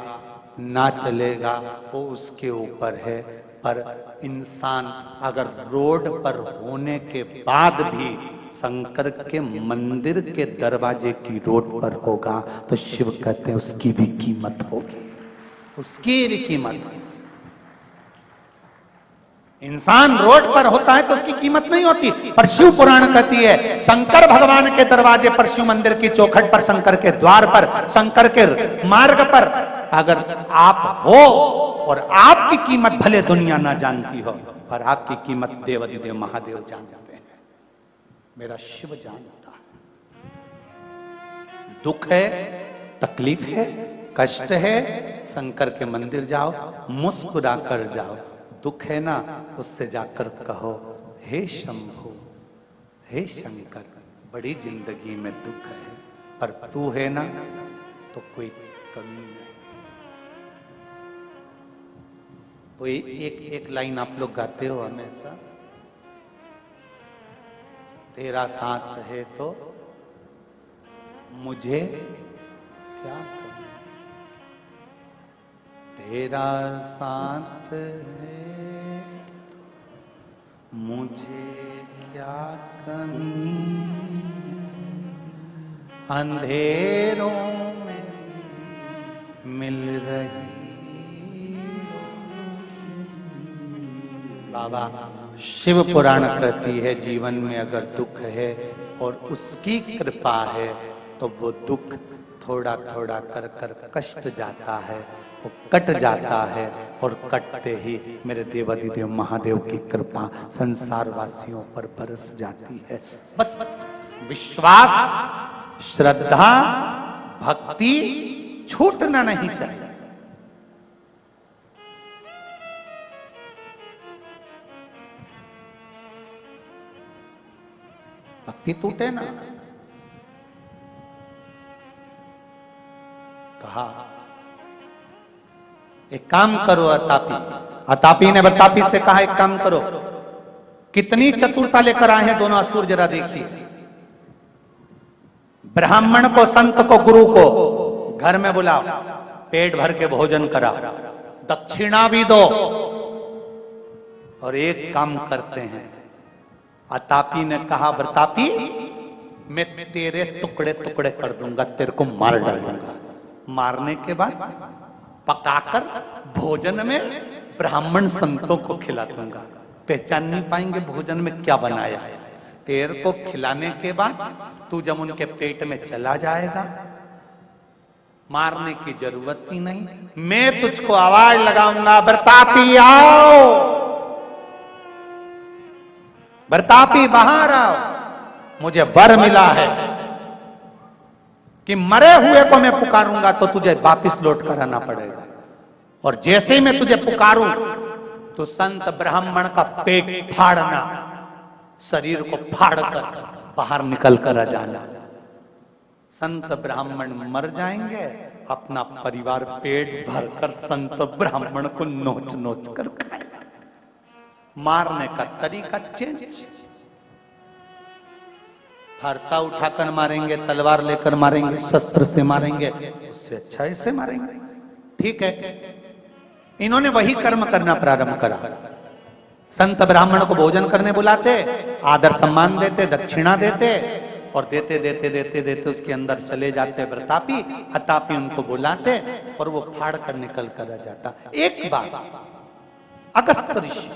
Speaker 1: ना चलेगा वो उसके ऊपर है, पर इंसान अगर रोड पर होने के बाद भी शंकर के मंदिर के दरवाजे की रोड पर होगा तो शिव कहते हैं उसकी भी कीमत होगी, उसकी भी कीमत। इंसान रोड पर होता है तो उसकी कीमत नहीं होती, पर शिव पुराण कहती है शंकर भगवान के दरवाजे पर, शिव मंदिर की चौखट पर, शंकर के द्वार पर, शंकर के मार्ग पर अगर आप हो और आपकी कीमत भले दुनिया ना जानती हो, पर आपकी कीमत देवाधिदेव महादेव जानते हैं, मेरा शिव जानता है। दुख है, तकलीफ है, कष्ट है, शंकर के मंदिर जाओ, मुस्कुरा कर जाओ। दुख है ना, उससे जाकर कहो, हे शंभु, हे शंकर, बड़ी जिंदगी में दुख है, पर तू है ना तो कोई कमी नहीं। वो एक लाइन आप लोग गाते हो हमेशा, तेरा साथ है तो मुझे क्या कमी, तेरा साथ है तो मुझे क्या कमी, अंधेरों में मिल रही। बाबा शिव पुराण कहती है, जीवन में अगर दुख है और उसकी कृपा है तो वो दुख थोड़ा थोड़ा कर कर कष्ट जाता है, वो कट जाता है, और कटते ही मेरे देवाधिदेव महादेव की कृपा संसार वासियों पर बरस जाती है। बस विश्वास, श्रद्धा, भक्ति छूटना नहीं चाहिए। भक्ति टूटे ना। कहा एक काम करो अतापी, अतापी ने बतापी से कहा एक काम करो, कितनी चतुरता लेकर आए हैं दोनों असुर, जरा देखिए। ब्राह्मण को, संत को, गुरु को घर में बुलाओ, पेट भर के भोजन कराओ, दक्षिणा भी दो, और एक काम करते हैं। अतापी ने कहा, प्रतापी मैं तेरे टुकड़े टुकड़े कर दूंगा, तेरे को मार डालूंगा, मारने के बाद पकाकर भोजन में ब्राह्मण संतों को खिला दूंगा, पहचान नहीं पाएंगे भोजन में क्या बनाया है। तेरे को खिलाने के बाद तू जब उनके पेट में चला जाएगा, मारने की जरूरत ही नहीं, मैं तुझको आवाज लगाऊंगा, प्रतापी आओ, प्रतापी बाहर आओ, मुझे वर मिला है कि मरे हुए को मैं पुकारूंगा तो तुझे वापिस लौट कर आना पड़ेगा, और जैसे ही मैं तुझे पुकारूं तो संत ब्राह्मण का पेट फाड़ना, शरीर को फाड़कर बाहर निकल कर आ जाना। संत ब्राह्मण मर जाएंगे, अपना परिवार पेट भरकर संत ब्राह्मण को नोच नोच कर खाएगा। मारने का तरीका चेंज। फरसा उठाकर मारेंगे, तलवार लेकर मारेंगे, शस्त्र से मारेंगे, उससे अच्छा इससे मारेंगे। ठीक है, इन्होंने वही कर्म करना प्रारंभ करा। संत ब्राह्मण को भोजन करने बुलाते, आदर सम्मान देते, दक्षिणा देते, और देते देते देते देते उसके अंदर चले जाते व्रतापी। अतापी उनको बुलाते और वो फाड़ कर निकल कर आ जाता। एक बार अगस्त ऋषि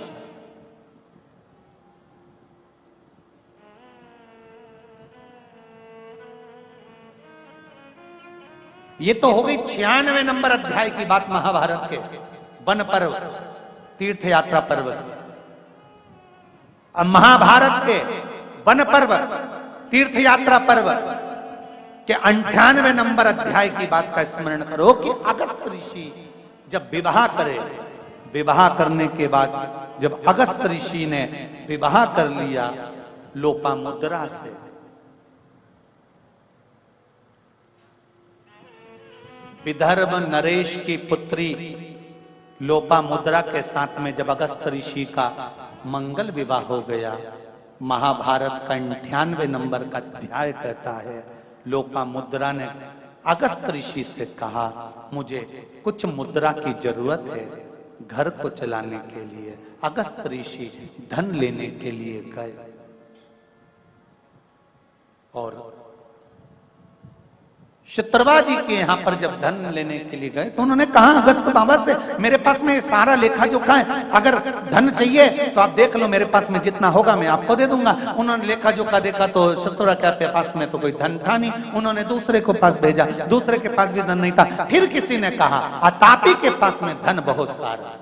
Speaker 1: ये तो हो गई 96 नंबर अध्याय की बात महाभारत के वन पर्व, तीर्थ यात्रा पर्व। अब महाभारत के वन पर्व, तीर्थ यात्रा पर्व के 98 नंबर अध्याय की बात का स्मरण करो कि अगस्त ऋषि जब विवाह करे, विवाह करने के बाद जब अगस्त ऋषि ने विवाह कर लिया लोपामुद्रा से, विदर्भ नरेश की पुत्री लोपामुद्रा के साथ में जब अगस्त ऋषि का मंगल विवाह हो गया, महाभारत का 98 नंबर का अध्याय कहता है लोपामुद्रा ने अगस्त ऋषि से कहा, मुझे कुछ मुद्रा की जरूरत है घर को चलाने के लिए। अगस्त ऋषि धन लेने के लिए गए और शत्रुवा जी के यहां पर जब धन लेने के लिए गए तो उन्होंने कहा अगस्त बाबा से, मेरे पास में सारा लेखा जोखा है, अगर धन चाहिए तो आप देख लो, मेरे पास में जितना होगा मैं आपको दे दूंगा। उन्होंने लेखा जोखा देखा तो शत्रुवा के पास में तो कोई धन था नहीं। उन्होंने दूसरे को पास भेजा, दूसरे के पास भी धन नहीं था। फिर किसी ने कहा अतापी के पास में धन बहुत सारा।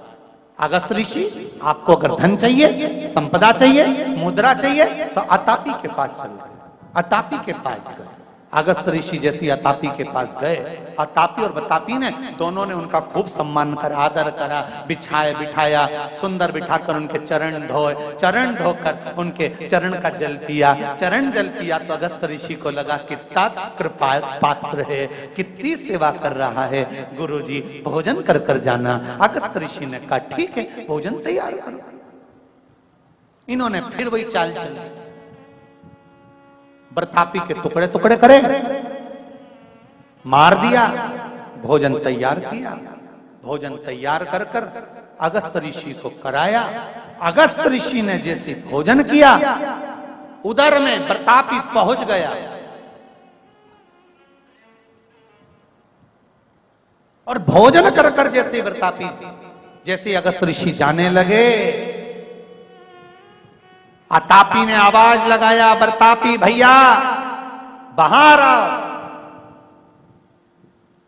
Speaker 1: अगस्त ऋषि आपको अगर धन चाहिए, संपदा चाहिए, मुद्रा चाहिए तो अतापी के पास चल गए। अतापी के पास गए। अगस्त ऋषि जैसी अतापी के पास गए, अतापी और बतापी ने दोनों ने उनका खूब सम्मान करा, आदर करा, बिछाया बिठाया, सुंदर बिठाकर उनके चरण धोए, चरण धोकर उनके चरण का जल पिया। चरण जल पिया तो अगस्त ऋषि को लगा कितना कृपा पात्र है, कितनी सेवा कर रहा है, गुरुजी भोजन कर कर जाना। अगस्त ऋषि ने कहा ठीक है, भोजन तैयार करो। इन्होंने फिर वही चाल चली, प्रतापी के टुकड़े टुकड़े करे, मार दिया, भोजन तैयार किया। भोजन तैयार कर कर अगस्त ऋषि को कराया। अगस्त ऋषि ने जैसे भोजन किया, उधर में प्रतापी पहुंच गया और भोजन कर कर जैसे प्रतापी जैसे अगस्त ऋषि जाने लगे, अतापी ने आवाज लगाया, प्रतापी भैया बाहर आओ।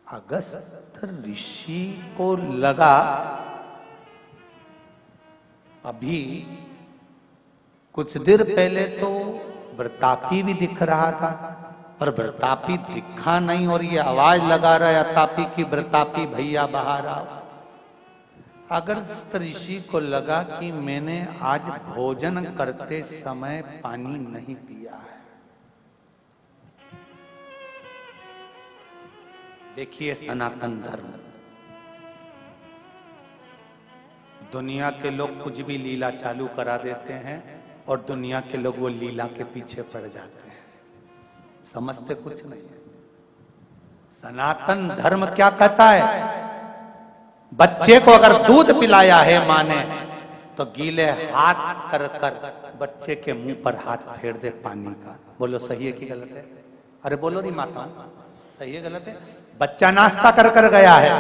Speaker 1: अगस्त ऋषि को लगा अभी कुछ देर पहले तो प्रतापी भी दिख रहा था, पर प्रतापी दिखा नहीं और ये आवाज लगा रहा है अतापी की, प्रतापी भैया बाहर आओ। अगस्त ऋषि को लगा कि मैंने आज भोजन करते समय पानी नहीं पिया है। देखिए सनातन धर्म, दुनिया के लोग कुछ भी लीला चालू करा देते हैं और दुनिया के लोग वो लीला के पीछे पड़ जाते हैं, समझते कुछ नहीं है। सनातन धर्म क्या कहता है, बच्चे को अगर दूध पिलाया है माँ ने तो गीले हाथ कर कर बच्चे के मुंह पर हाथ फेर दे पानी का। बोलो सही है कि गलत है? अरे बोलो नहीं माता, सही है गलत है? बच्चा नाश्ता कर कर गया है,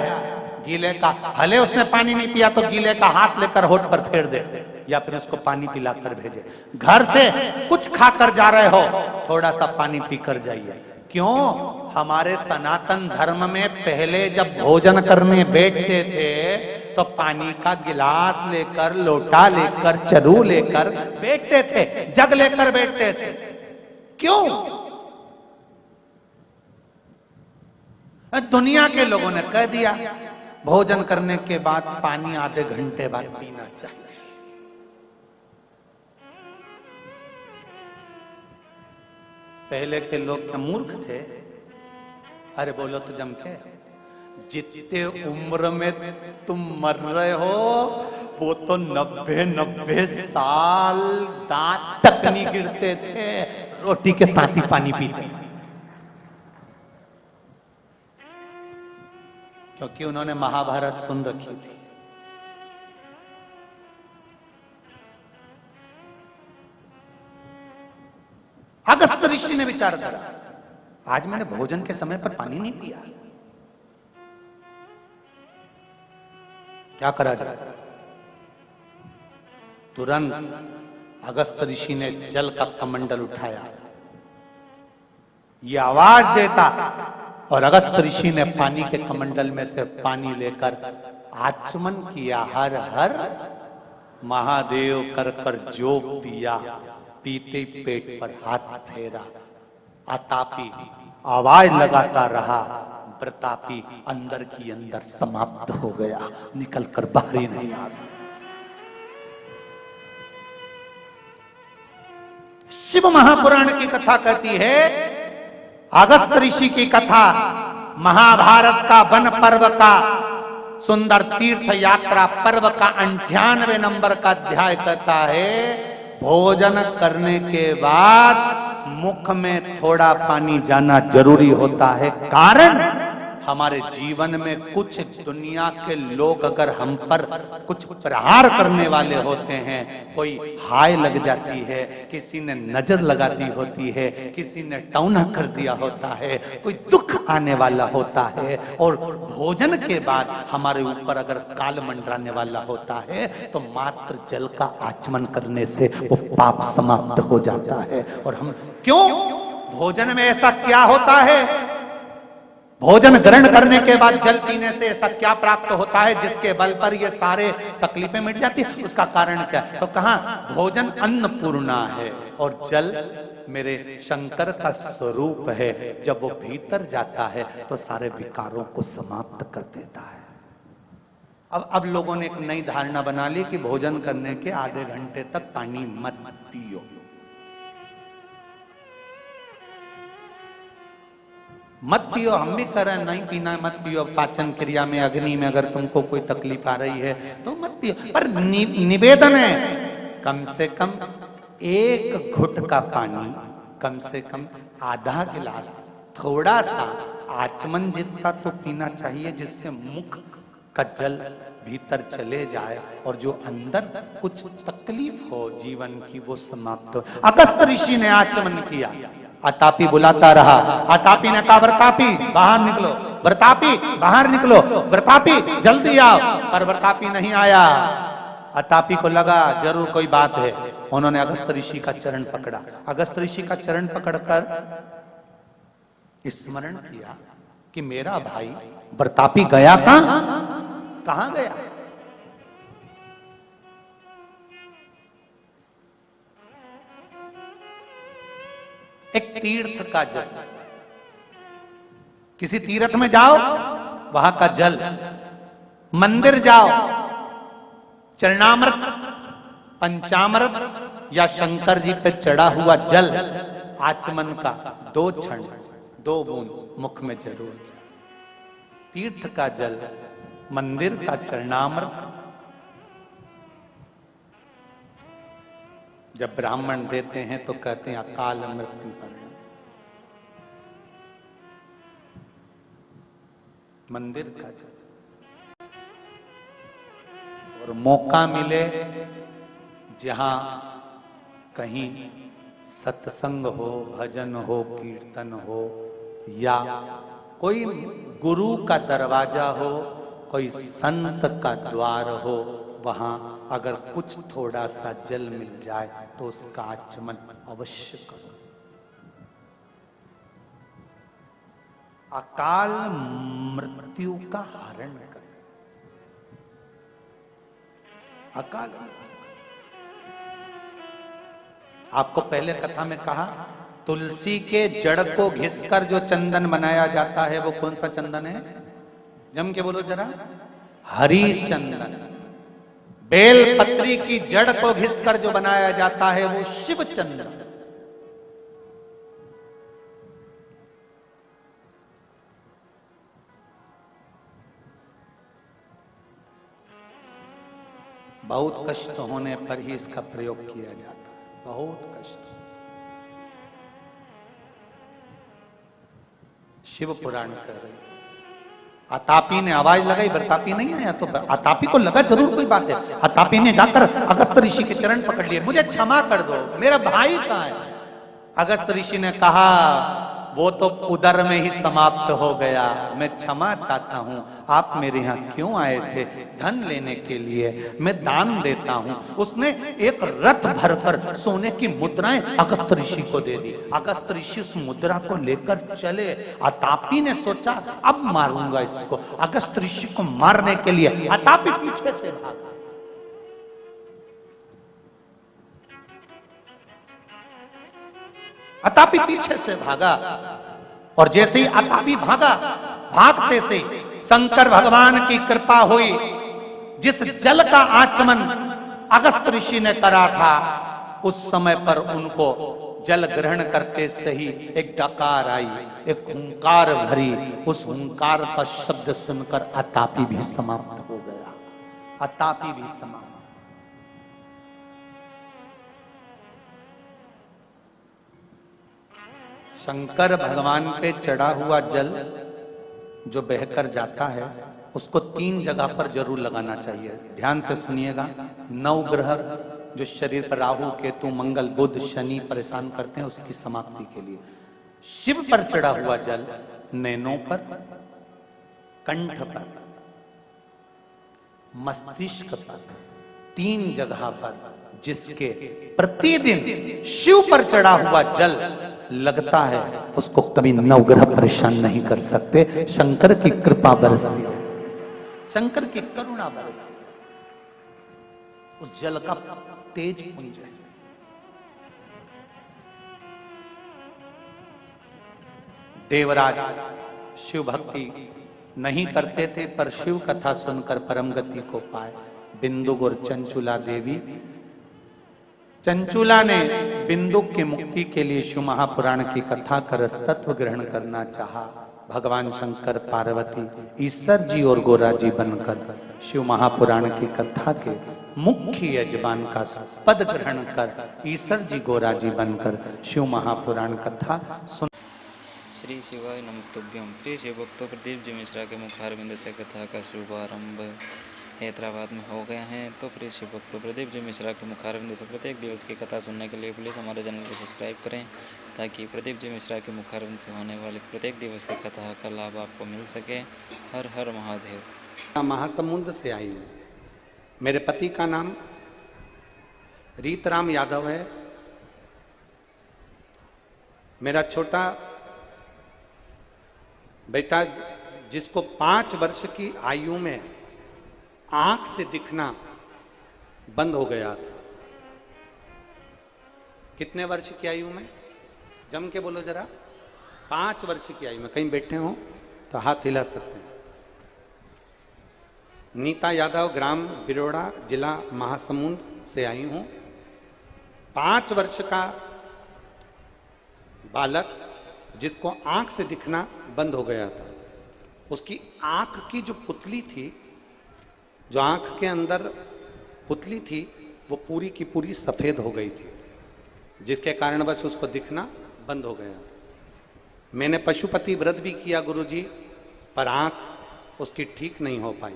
Speaker 1: गीले का, भले उसने पानी नहीं पिया तो गीले का हाथ लेकर होठ पर फेर दे या फिर उसको पानी पिलाकर भेजे। घर से कुछ खाकर जा रहे हो, थोड़ा सा पानी पीकर जाइए। क्यों? हमारे सनातन धर्म में पहले जब भोजन करने बैठते थे तो पानी का गिलास लेकर, लोटा लेकर, चरू लेकर बैठते थे, जग लेकर बैठते थे। क्यों? दुनिया के लोगों ने कह दिया भोजन करने के बाद पानी आधे घंटे बाद पीना चाहिए। पहले के लोग क्या मूर्ख थे? अरे बोलो तो जम के, जितने उम्र में तुम मर रहे हो वो तो 90 साल दांत तक नहीं गिरते थे, रोटी के साथ ही पानी पीते थे, क्योंकि उन्होंने महाभारत सुन रखी थी। अगस्त ऋषि ने विचार करा, आज मैंने भोजन के समय पर पानी नहीं पिया, क्या करा जाए? तुरंत अगस्त ऋषि ने जल का कमंडल उठाया, ये आवाज देता, और अगस्त ऋषि ने पानी के कमंडल में से पानी लेकर आचमन किया, हर हर महादेव कर कर जोग पिया, पीते पेट पर हाथ फेरा, अतापी आवाज लगाता रहा, प्रतापी अंदर की अंदर समाप्त हो गया, निकल कर बाहर ही नहीं आ सकता। शिव महापुराण की कथा कहती है, अगस्त ऋषि की कथा महाभारत का वन पर्व का सुंदर तीर्थ यात्रा पर्व का 98 नंबर का अध्याय कहता है, भोजन करने के बाद मुख में थोड़ा पानी जाना जरूरी होता है। कारण हमारे जीवन में कुछ दुनिया के लोग अगर हम पर कुछ प्रहार करने वाले होते हैं, कोई हाय लग जाती है, किसी ने नजर लगा दी होती है, किसी ने टौना कर दिया होता है, कोई दुख आने वाला होता है, और भोजन के बाद हमारे ऊपर अगर काल मंडराने वाला होता है, तो मात्र जल का आचमन करने से वो पाप समाप्त हो जाता है। और हम क्यों, भोजन में ऐसा क्या होता है? भोजन ग्रहण करने के बाद जल पीने से ऐसा क्या प्राप्त होता है जिसके बल पर ये सारे तकलीफें मिट जाती है? उसका कारण क्या? तो कहा भोजन अन्नपूर्णा है और जल मेरे शंकर का स्वरूप है। जब वो भीतर जाता है तो सारे विकारों को समाप्त कर देता है। अब लोगों ने एक नई धारणा बना ली कि भोजन करने के आधे घंटे तक पानी मत पियो। मत पियो, हम भी कर रहे हैं, नहीं पीना मत पियो। पाचन क्रिया में, अग्नि में अगर तुमको कोई तकलीफ आ रही है तो मत पियो, पर निवेदन है कम से कम एक घुट का पानी, कम से कम आधा गिलास, थोड़ा सा आचमन जितना तो पीना चाहिए, जिससे मुख का जल भीतर चले जाए और जो अंदर कुछ तकलीफ हो जीवन की वो समाप्त हो। अगस्त ऋषि ने आचमन किया, अतापी बुलाता रहा। अतापी ने कहा, व्रतापी बाहर निकलो, व्रतापी बाहर निकलो, व्रतापी जल्दी आओ। पर व्रतापी नहीं आया। अतापी को लगा जरूर कोई बात है। उन्होंने अगस्त ऋषि का चरण पकड़ा। अगस्त ऋषि का चरण पकड़कर स्मरण किया कि मेरा भाई व्रतापी गया कहां गया? एक तीर्थ का जल, किसी तीर्थ में जाओ वहां का जल, मंदिर जाओ चरणामृत, पंचामृत या शंकर जी पे चढ़ा हुआ जल, आचमन का 2 क्षण 2 बूंद मुख में जरूर जाए। तीर्थ का जल, मंदिर का चरणामृत जब ब्राह्मण देते हैं तो कहते हैं अकाल मृत्यु पर। मंदिर का जल, और मौका मिले जहां कहीं सत्संग हो, भजन हो, कीर्तन हो, या कोई गुरु का दरवाजा हो, कोई संत का द्वार हो, वहां अगर कुछ थोड़ा सा जल मिल जाए तो उसका आचमन अवश्य करो। अकाल मृत्यु का हरण कर, अकाल। आपको पहले कथा में कहा, तुलसी के जड़ को घिसकर जो चंदन बनाया जाता है वो कौन सा चंदन है? जम के बोलो जरा। हरि चंदन। बेल पत्री की जड़ को घिसकर जो बनाया जाता है वो शिव चंदन। बहुत कष्ट होने पर ही इसका प्रयोग किया जाता है, बहुत कष्ट। शिव पुराण कर रहे, अतापी ने आवाज लगाई, बरतापी नहीं आया, तो अतापी को लगा जरूर कोई बात है। अतापी ने जाकर अगस्त ऋषि के चरण पकड़ लिए, मुझे क्षमा कर दो, मेरा भाई कहाँ है? अगस्त ऋषि ने कहा, वो तो उदर में ही समाप्त हो गया, मैं क्षमा चाहता हूं। आप मेरे यहाँ क्यों आए थे? धन लेने के लिए, मैं दान देता हूं। उसने एक रथ भरकर सोने की मुद्राएं अगस्त ऋषि को दे दी। अगस्त ऋषि उस मुद्रा को लेकर चले। अतापी ने सोचा अब मारूंगा इसको। अगस्त ऋषि को मारने के लिए अतापी पीछे से भागा। अतापी पीछे से भागा और जैसे ही अतापी भागा, भागते से शंकर भगवान की कृपा हुई। जिस जल का आचमन अगस्त ऋषि ने करा था, उस समय पर उनको जल ग्रहण करते से ही एक डकार आई, एक हुंकार भरी। उस हुंकार का शब्द सुनकर अतापी भी समाप्त हो गया। अतापी भी समाप्त। शंकर भगवान पे चढ़ा हुआ जल जो बहकर जाता है, उसको 3 जगह पर जरूर लगाना चाहिए। ध्यान से सुनिएगा। 9 ग्रह जो शरीर पर राहु, केतु, मंगल, बुध, शनि परेशान करते हैं, उसकी समाप्ति के लिए शिव पर चढ़ा हुआ जल नैनों पर, कंठ पर, मस्तिष्क पर, 3 जगह पर जिसके प्रतिदिन शिव पर चढ़ा हुआ जल लगता है, उसको कभी नवग्रह परेशान नहीं कर सकते। शंकर की कृपा बरसती है, शंकर की करुणा बरसती है। उस जल का तेज पुंज है। देवराज शिव भक्ति नहीं करते थे, पर शिव कथा सुनकर परम गति को पाए। बिंदुक और चंचुला देवी, चंचुला ने बिंदुक की मुक्ति के लिए शिव महापुराण की कथा का रसतत्व ग्रहण करना चाहा। भगवान शंकर, पार्वती, ईश्वर जी और गोरा जी बनकर शिव महापुराण की कथा के मुख्य यजमान का पद ग्रहण कर ईश्वर जी, गोरा जी बनकर शिव महापुराण कथा सुन।
Speaker 2: श्री शिवाय नमस्तुभ्यम। प्रिय शिव भक्तों, प्रदीप जी मिश्रा के मुखारविंद से कथा का शुभारंभ हैदराबाद में हो गया है। तो प्रिय शिव भक्तों, प्रदीप जी मिश्रा के मुखारविंद से प्रत्येक दिवस की कथा सुनने के लिए प्लीज़ हमारे चैनल को सब्सक्राइब करें, ताकि प्रदीप जी मिश्रा के मुखारविंद से होने वाली प्रत्येक दिवस की कथा का लाभ आपको मिल सके। हर हर महादेव।
Speaker 1: महासमुंद से आई हूँ। मेरे पति का नाम रीतराम यादव है। मेरा छोटा बेटा, जिसको 5 वर्ष की आयु में आंख से दिखना बंद हो गया था। कितने वर्ष की आयु में? जम के बोलो जरा। 5 वर्ष की आयु में। कहीं बैठे हो तो हाथ हिला सकते हैं। नीता यादव, ग्राम बिरोड़ा, जिला महासमुंद से आई हूं। 5 वर्ष का बालक जिसको आंख से दिखना बंद हो गया था, उसकी आंख की जो पुतली थी, जो आंख के अंदर पुतली थी, वो पूरी की पूरी सफेद हो गई थी, जिसके कारण बस उसको दिखना बंद हो गया। मैंने पशुपति व्रत भी किया गुरुजी, पर आंख उसकी ठीक नहीं हो पाई।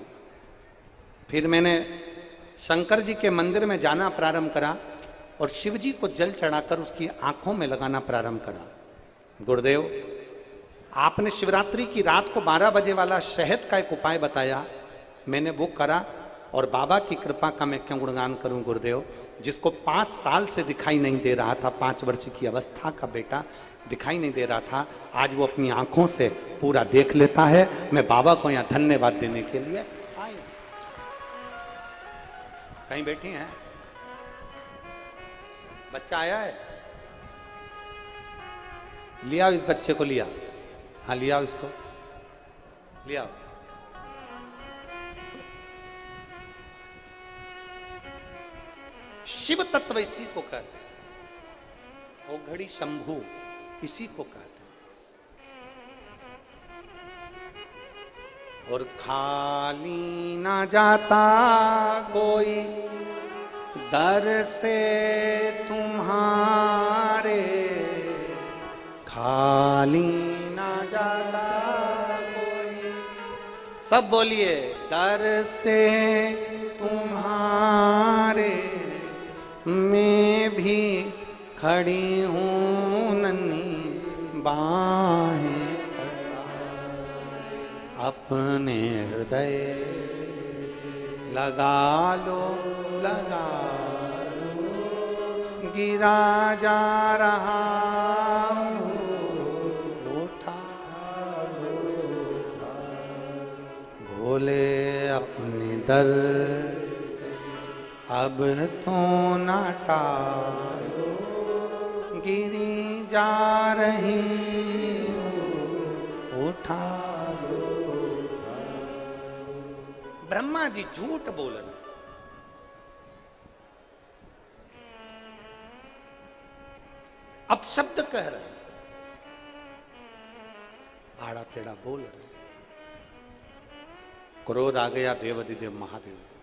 Speaker 1: फिर मैंने शंकर जी के मंदिर में जाना प्रारंभ करा और शिव जी को जल चढ़ाकर उसकी आंखों में लगाना प्रारंभ करा। गुरुदेव, आपने शिवरात्रि की रात को 12 बजे वाला शहद का एक उपाय बताया, मैंने वो करा और बाबा की कृपा का मैं क्यों गुणगान करूं गुरुदेव। जिसको 5 साल से दिखाई नहीं दे रहा था, 5 वर्ष की अवस्था का बेटा दिखाई नहीं दे रहा था, आज वो अपनी आंखों से पूरा देख लेता है। मैं बाबा को यहाँ धन्यवाद देने के लिए आई। कहीं बैठी हैं? बच्चा आया है? लिया इस बच्चे को, लिया। हाँ, लिया इसको, लिया। शिव तत्व इसी को कहते हैं। ओ घड़ी शंभु इसी को कहते हैं। और खाली ना जाता कोई दर से तुम्हारे खाली ना जाता कोई। सब बोलिए, दर से तुम्हारे मैं भी खड़ी हूँ नन्ही बाहें पसार, अपने हृदय लगा लो, लगा लो, गिरा जा रहा हूँ, उठा लो, भोले अपने दर से अब तो ना टालो, गिरी जा रही हूँ, उठा लो। ब्रह्मा जी झूठ बोल रहे, अपशब्द कह रहे, आड़ा टेढ़ा बोल रहे। क्रोध आ गया देवाधिदेव महादेव को,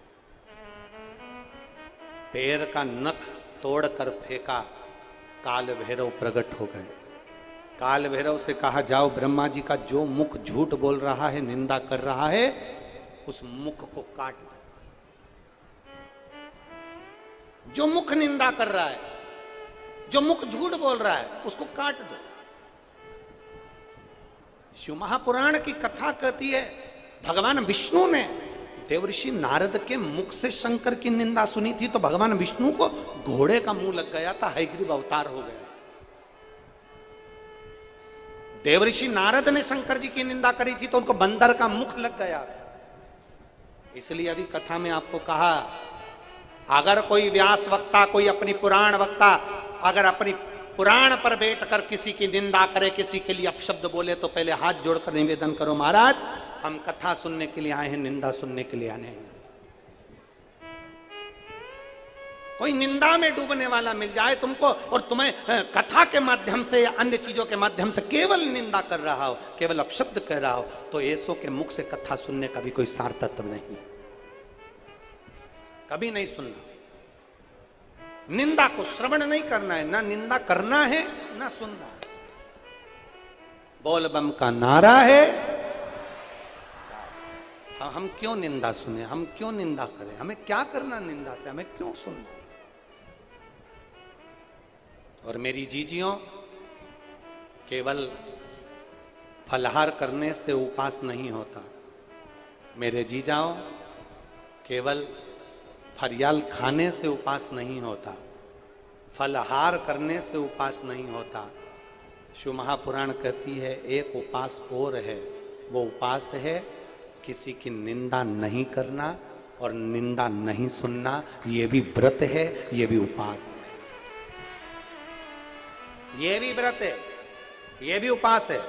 Speaker 1: पैर का नख तोड़कर फेंका, काल भैरव प्रकट हो गए। काल भैरव से कहा, जाओ ब्रह्मा जी का जो मुख झूठ बोल रहा है, निंदा कर रहा है, उस मुख को काट दो। जो मुख निंदा कर रहा है, जो मुख झूठ बोल रहा है, उसको काट दो। शिव महापुराण की कथा कहती है, भगवान विष्णु ने देवऋषि नारद के मुख से शंकर की निंदा सुनी थी, तो भगवान विष्णु को घोड़े का मुंह लग गया था, हयग्रीव अवतार हो गया। देवऋषि नारद ने शंकर जी की निंदा करी थी, तो उनको बंदर का मुख लग गया था। इसलिए अभी कथा में आपको कहा, अगर कोई व्यास वक्ता, कोई अपनी पुराण वक्ता अगर अपनी पुराण पर बैठकर किसी की निंदा करे, किसी के लिए अपशब्द बोले, तो पहले हाथ जोड़कर निवेदन करो, महाराज हम कथा सुनने के लिए आए हैं, निंदा सुनने के लिए आने हैं। कोई निंदा में डूबने वाला मिल जाए तुमको, और तुम्हें कथा के माध्यम से या अन्य चीजों के माध्यम से केवल निंदा कर रहा हो, केवल अपशब्द कह रहा हो, तो ऐसो के मुख से कथा सुनने का भी कोई सार तत्व नहीं, कभी नहीं सुनना। निंदा को श्रवण नहीं करना है, ना निंदा करना है ना सुनना। बोल बम का नारा है, हम क्यों निंदा सुने, हम क्यों निंदा करें, हमें क्या करना निंदा से, हमें क्यों सुनना। और मेरी जीजियों, केवल फलहार करने से उपास नहीं होता। मेरे जीजाओं, केवल फरियाल खाने से उपास नहीं होता, फलहार करने से उपास नहीं होता। शिव महापुराण कहती है, एक उपास और है, वो उपास है किसी की निंदा नहीं करना और निंदा नहीं सुनना। ये भी व्रत है, ये भी उपास है, ये भी व्रत है, ये भी उपास है।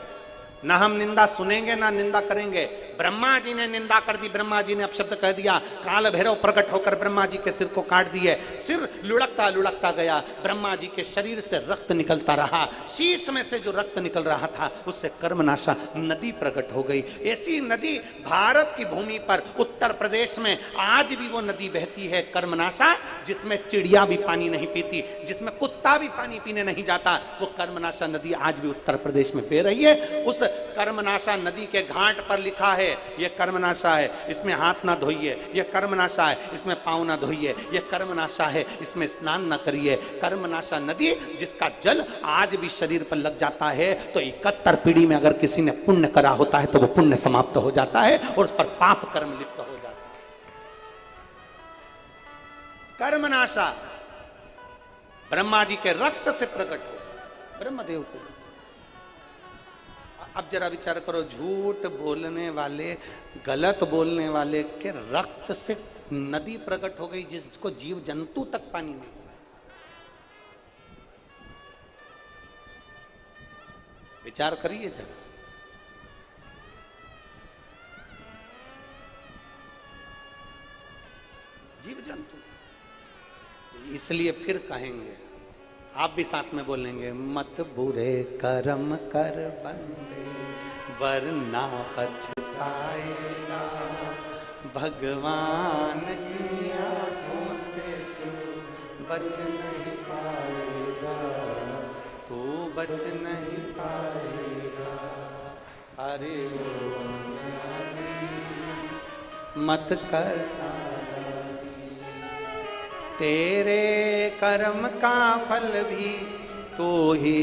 Speaker 1: ना हम निंदा सुनेंगे ना निंदा करेंगे। ब्रह्मा जी ने निंदा कर दी, ब्रह्मा जी ने अपशब्द कह दिया, काल भैरव प्रकट होकर ब्रह्मा जी के सिर को काट दिए। सिर लुढ़कता लुढ़कता गया, ब्रह्मा जी के शरीर से रक्त निकलता रहा, शीश में से जो रक्त निकल रहा था उससे कर्मनाशा नदी प्रकट हो गई। ऐसी नदी भारत की भूमि पर उत्तर प्रदेश में आज भी वो नदी बहती है, कर्मनाशा, जिसमें चिड़िया भी पानी नहीं पीती, जिसमें कुत्ता भी पानी पीने नहीं जाता। वो कर्मनाशा नदी आज भी उत्तर प्रदेश में बह रही है। उस कर्मनाशा नदी के घाट पर लिखा है, ये कर्मनाशा है, इसमें हाथ ना धोइए, ये कर्मनाशा है, इसमें पाँव ना धोइए, ये कर्मनाशा है, इसमें स्नान ना करिए। कर्मनाशा नदी जिसका जल आज भी शरीर पर लग जाता है तो 71 पीढ़ी में अगर किसी ने पुण्य करा होता है तो वो पुण्य समाप्त हो जाता है और उस पर पाप कर्म लिप्त हो जाता है। कर्मनाशा ब्रह्मा जी के रक्त से प्रकट हो, ब्रह्मदेव को। अब जरा विचार करो, झूठ बोलने वाले, गलत बोलने वाले के रक्त से नदी प्रकट हो गई, जिसको जीव जंतु तक पानी नहीं। विचार करिए जरा। जीव जंतु। इसलिए फिर कहेंगे, आप भी साथ में बोलेंगे, मत बुरे कर्म कर बंदे वरना पछताएगा, भगवान की आंखों से तू बच नहीं पाएगा, तू बच नहीं पाएगा। अरे ओ मत कर तेरे कर्म का फल भी तू ही